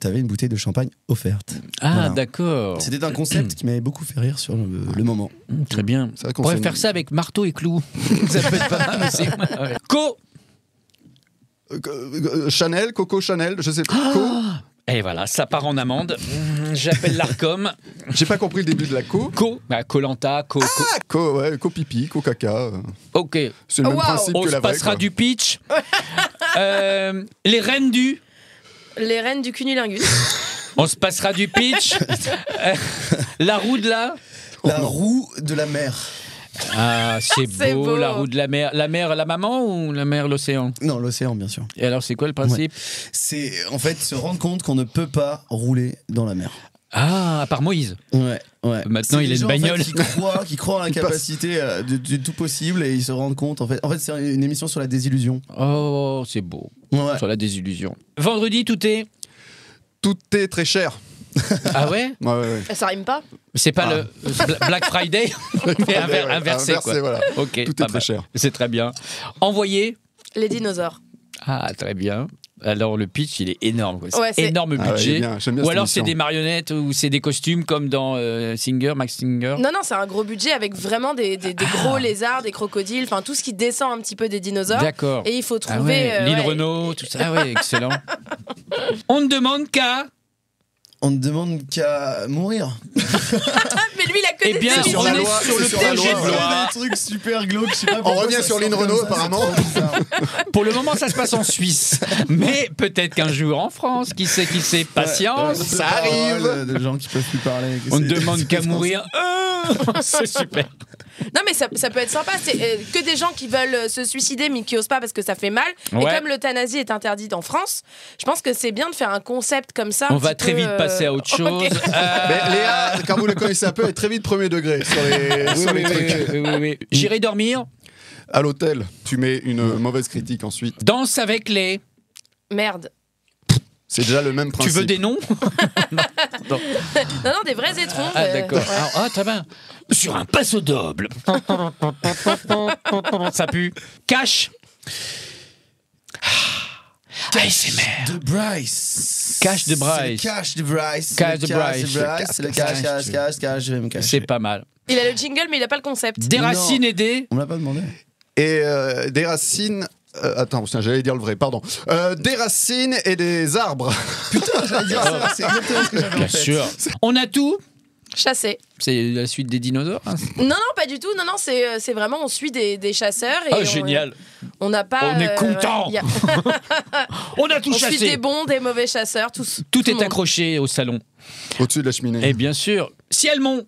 Speaker 5: t'avais une bouteille de champagne offerte.
Speaker 1: Ah
Speaker 5: Voilà.
Speaker 1: d'accord.
Speaker 5: C'était un concept qui m'avait beaucoup fait rire sur le moment.
Speaker 1: Très bien.
Speaker 2: C'est vrai
Speaker 1: On
Speaker 2: qu'on
Speaker 1: pourrait
Speaker 2: s'est-
Speaker 1: faire ça avec marteau et clou. Ça peut être pas mal aussi. Ouais.
Speaker 2: Chanel, Coco Chanel, je sais pas. Co.
Speaker 1: Et voilà, ça part en amende. J'appelle l'Arcom.
Speaker 2: J'ai pas compris le début de la co.
Speaker 1: Colanta,
Speaker 2: Co pipi, co caca.
Speaker 1: Ok.
Speaker 2: C'est le même
Speaker 3: Wow.
Speaker 2: principe
Speaker 1: On
Speaker 2: que
Speaker 1: se
Speaker 2: la vraie.
Speaker 1: passera
Speaker 2: quoi.
Speaker 1: du pitch. Les reines du.
Speaker 3: Les reines du cunilingus.
Speaker 1: On se passera du pitch. La roue de la.
Speaker 5: La roue de la mer.
Speaker 1: Ah, c'est
Speaker 3: C'est
Speaker 1: beau,
Speaker 3: beau.
Speaker 1: la roue de la mer. La mer, la maman ou la mer, l'océan?
Speaker 5: Non, l'océan bien sûr.
Speaker 1: Et alors, c'est quoi le principe?
Speaker 5: C'est en fait se rendre compte qu'on ne peut pas rouler dans la mer.
Speaker 1: Ah, à part Moïse.
Speaker 5: Ouais.
Speaker 1: Maintenant,
Speaker 5: C'est
Speaker 1: il
Speaker 5: les
Speaker 1: a une
Speaker 5: gens, en fait,
Speaker 1: bagnole.
Speaker 5: qui croient en la capacité du tout possible et ils se rendent compte. En fait, c'est une émission sur la désillusion.
Speaker 1: Oh, c'est beau.
Speaker 5: Ouais.
Speaker 1: Sur la désillusion. Vendredi, tout est.
Speaker 2: Tout est très cher.
Speaker 1: Ah ouais?
Speaker 2: Ouais.
Speaker 3: Ça rime pas.
Speaker 1: C'est pas le Black Friday, mais inversé, quoi.
Speaker 2: Voilà.
Speaker 1: Ok,
Speaker 2: Tout est
Speaker 1: pas
Speaker 2: très
Speaker 1: mal.
Speaker 2: cher.
Speaker 1: C'est très bien. Envoyé.
Speaker 3: Les dinosaures.
Speaker 1: Ah, très bien. Alors, le pitch, il est énorme. Quoi. C'est
Speaker 3: Ouais, c'est-
Speaker 1: énorme
Speaker 2: Ah ouais, il
Speaker 1: budget.
Speaker 2: est bien. J'aime bien
Speaker 1: Ou
Speaker 2: cette
Speaker 1: alors, c'est
Speaker 2: émission.
Speaker 1: des marionnettes ou c'est des costumes comme dans Max Singer.
Speaker 3: Non, c'est un gros budget avec vraiment des gros lézards, des crocodiles, enfin tout ce qui descend un petit peu des dinosaures.
Speaker 1: D'accord.
Speaker 3: Et il faut
Speaker 1: Ah
Speaker 3: trouver.
Speaker 1: ouais, Lynn
Speaker 3: ouais.
Speaker 1: Renault, tout ça. Ah ouais, excellent. On ne demande qu'à.
Speaker 5: On ne demande qu'à mourir.
Speaker 3: Mais lui, il a que
Speaker 1: Eh
Speaker 3: des
Speaker 1: bien,
Speaker 3: émissions.
Speaker 1: on est
Speaker 2: loi,
Speaker 1: sur le
Speaker 2: c'est sur la
Speaker 1: projet
Speaker 2: loi,
Speaker 1: de
Speaker 2: ouais.
Speaker 1: loi.
Speaker 5: Des trucs super glauques. Je sais pas
Speaker 2: On
Speaker 5: pourquoi
Speaker 2: revient
Speaker 5: ça
Speaker 2: sur
Speaker 5: sort
Speaker 2: Lynn
Speaker 5: comme
Speaker 2: Renault,
Speaker 5: ça,
Speaker 2: apparemment.
Speaker 5: c'est trop bizarre.
Speaker 1: Pour le moment, ça se passe en Suisse. Mais peut-être qu'un jour en France, qui sait, patience.
Speaker 5: Ouais,
Speaker 2: ça
Speaker 5: de
Speaker 2: arrive.
Speaker 5: paroles, De gens qui peuvent plus parler.
Speaker 1: On ne demande qu'à mourir. C'est super.
Speaker 3: Non, mais ça peut être sympa. C'est que des gens qui veulent se suicider, mais qui osent pas parce que ça fait mal.
Speaker 1: Ouais.
Speaker 3: Et comme l'euthanasie est interdite en France, je pense que c'est bien de faire un concept comme ça.
Speaker 1: On
Speaker 3: un
Speaker 1: va
Speaker 3: petit
Speaker 1: très
Speaker 3: peu,
Speaker 1: vite passer à autre chose.
Speaker 3: ok.
Speaker 2: Mais Léa, quand vous le connaissez un peu, est très vite premier degré sur les trucs.
Speaker 1: Oui. J'irai dormir.
Speaker 2: À l'hôtel, tu mets une mauvaise critique ensuite.
Speaker 1: Danse avec les.
Speaker 3: Merde.
Speaker 2: C'est déjà le même
Speaker 1: Tu
Speaker 2: principe.
Speaker 1: veux des noms?
Speaker 3: Non, des vrais étrons.
Speaker 1: Ah, d'accord.
Speaker 3: ouais.
Speaker 1: Ah, très bien. Sur un passo double. Ça pue. Cash. ASMR.
Speaker 5: De Bryce.
Speaker 1: Cash de Bryce.
Speaker 5: C'est le cash de Bryce.
Speaker 1: Cash de
Speaker 5: C'est
Speaker 1: Bryce.
Speaker 5: C'est le cash, je vais me cacher.
Speaker 1: C'est pas mal.
Speaker 3: Il a le jingle, mais il a pas le concept.
Speaker 1: Des racines et des.
Speaker 5: On me l'a pas demandé.
Speaker 2: Et des racines. Attends, tiens, j'allais dire le vrai, pardon. Des racines et des arbres.
Speaker 5: Putain, j'allais dire ça. C'est exactement ce que j'avais en
Speaker 1: Bien
Speaker 5: tête.
Speaker 1: sûr. On a tout.
Speaker 3: Chassé.
Speaker 1: C'est la suite des dinosaures. Hein.
Speaker 3: Non, pas du tout. Non, c'est vraiment, on suit des chasseurs. Et
Speaker 1: Oh, génial.
Speaker 3: On n'a pas.
Speaker 1: On est content.
Speaker 3: ouais, y a-
Speaker 1: On a tout
Speaker 3: on suit
Speaker 1: chassé.
Speaker 3: des bons, des mauvais chasseurs. Tout
Speaker 1: Tout
Speaker 3: le
Speaker 1: est
Speaker 3: monde.
Speaker 1: accroché au salon.
Speaker 2: Au-dessus de la cheminée.
Speaker 1: Et bien sûr, Ciel mon.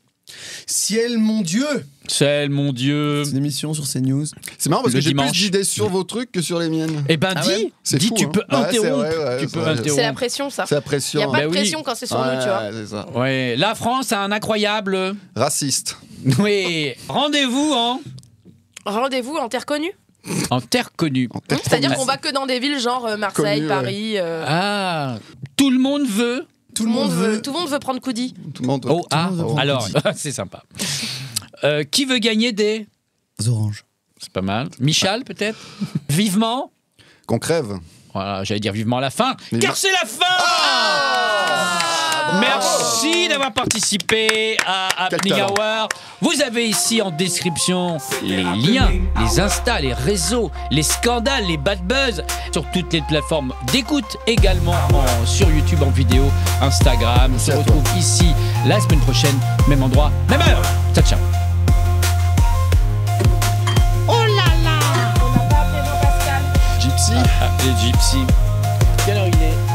Speaker 5: Ciel, mon Dieu.
Speaker 1: Ciel mon Dieu.
Speaker 5: C'est une émission sur CNews.
Speaker 2: C'est marrant parce
Speaker 1: Le
Speaker 2: que j'ai
Speaker 1: dimanche.
Speaker 2: plus d'idées sur vos trucs que sur les miennes.
Speaker 1: Eh ben
Speaker 5: Ah
Speaker 1: dis,
Speaker 5: ouais
Speaker 2: C'est
Speaker 1: dis
Speaker 2: fou,
Speaker 1: tu
Speaker 2: hein.
Speaker 1: peux
Speaker 2: Ouais, c'est
Speaker 1: interrompre.
Speaker 2: vrai, ouais,
Speaker 1: Tu
Speaker 2: c'est
Speaker 1: peux
Speaker 2: vrai.
Speaker 1: interrompre.
Speaker 3: C'est la pression, ça.
Speaker 2: C'est la
Speaker 3: Il
Speaker 2: pression.
Speaker 3: n'y a pas
Speaker 1: Bah
Speaker 3: de
Speaker 1: oui.
Speaker 3: pression quand c'est sur nous, tu vois.
Speaker 2: Ouais, c'est ça.
Speaker 1: Ouais, la France a un incroyable.
Speaker 2: Raciste.
Speaker 1: Oui, rendez-vous
Speaker 3: Rendez-vous en terre connue.
Speaker 1: en terre connue.
Speaker 3: C'est-à-dire qu'on va que dans des villes genre Marseille,
Speaker 2: Connu, ouais.
Speaker 3: Paris.
Speaker 1: Ah, tout le monde veut.
Speaker 5: Tout le monde veut.
Speaker 3: Tout le monde veut prendre Coudi.
Speaker 2: Tout le monde.
Speaker 1: Oh, ah,
Speaker 5: le monde veut prendre
Speaker 1: alors,
Speaker 5: Coudi.
Speaker 1: c'est sympa. Qui veut gagner des.
Speaker 5: Oranges.
Speaker 1: C'est pas mal. Michal, peut-être. Vivement.
Speaker 2: Qu'on crève.
Speaker 1: Voilà, j'allais dire vivement à la fin.
Speaker 2: Vivement.
Speaker 1: Car c'est la fin. Merci d'avoir participé à Happening
Speaker 2: talent.
Speaker 1: Hour. Vous avez ici en description les liens, les Insta, les réseaux, les scandales, les bad buzz sur toutes les plateformes d'écoute, également sur YouTube en vidéo, Instagram. On se
Speaker 2: à toi.
Speaker 1: retrouve ici la semaine prochaine, même endroit, même heure. Ciao, ciao.
Speaker 8: Oh là là,
Speaker 1: Les Gypsies. Quelle heure il est ?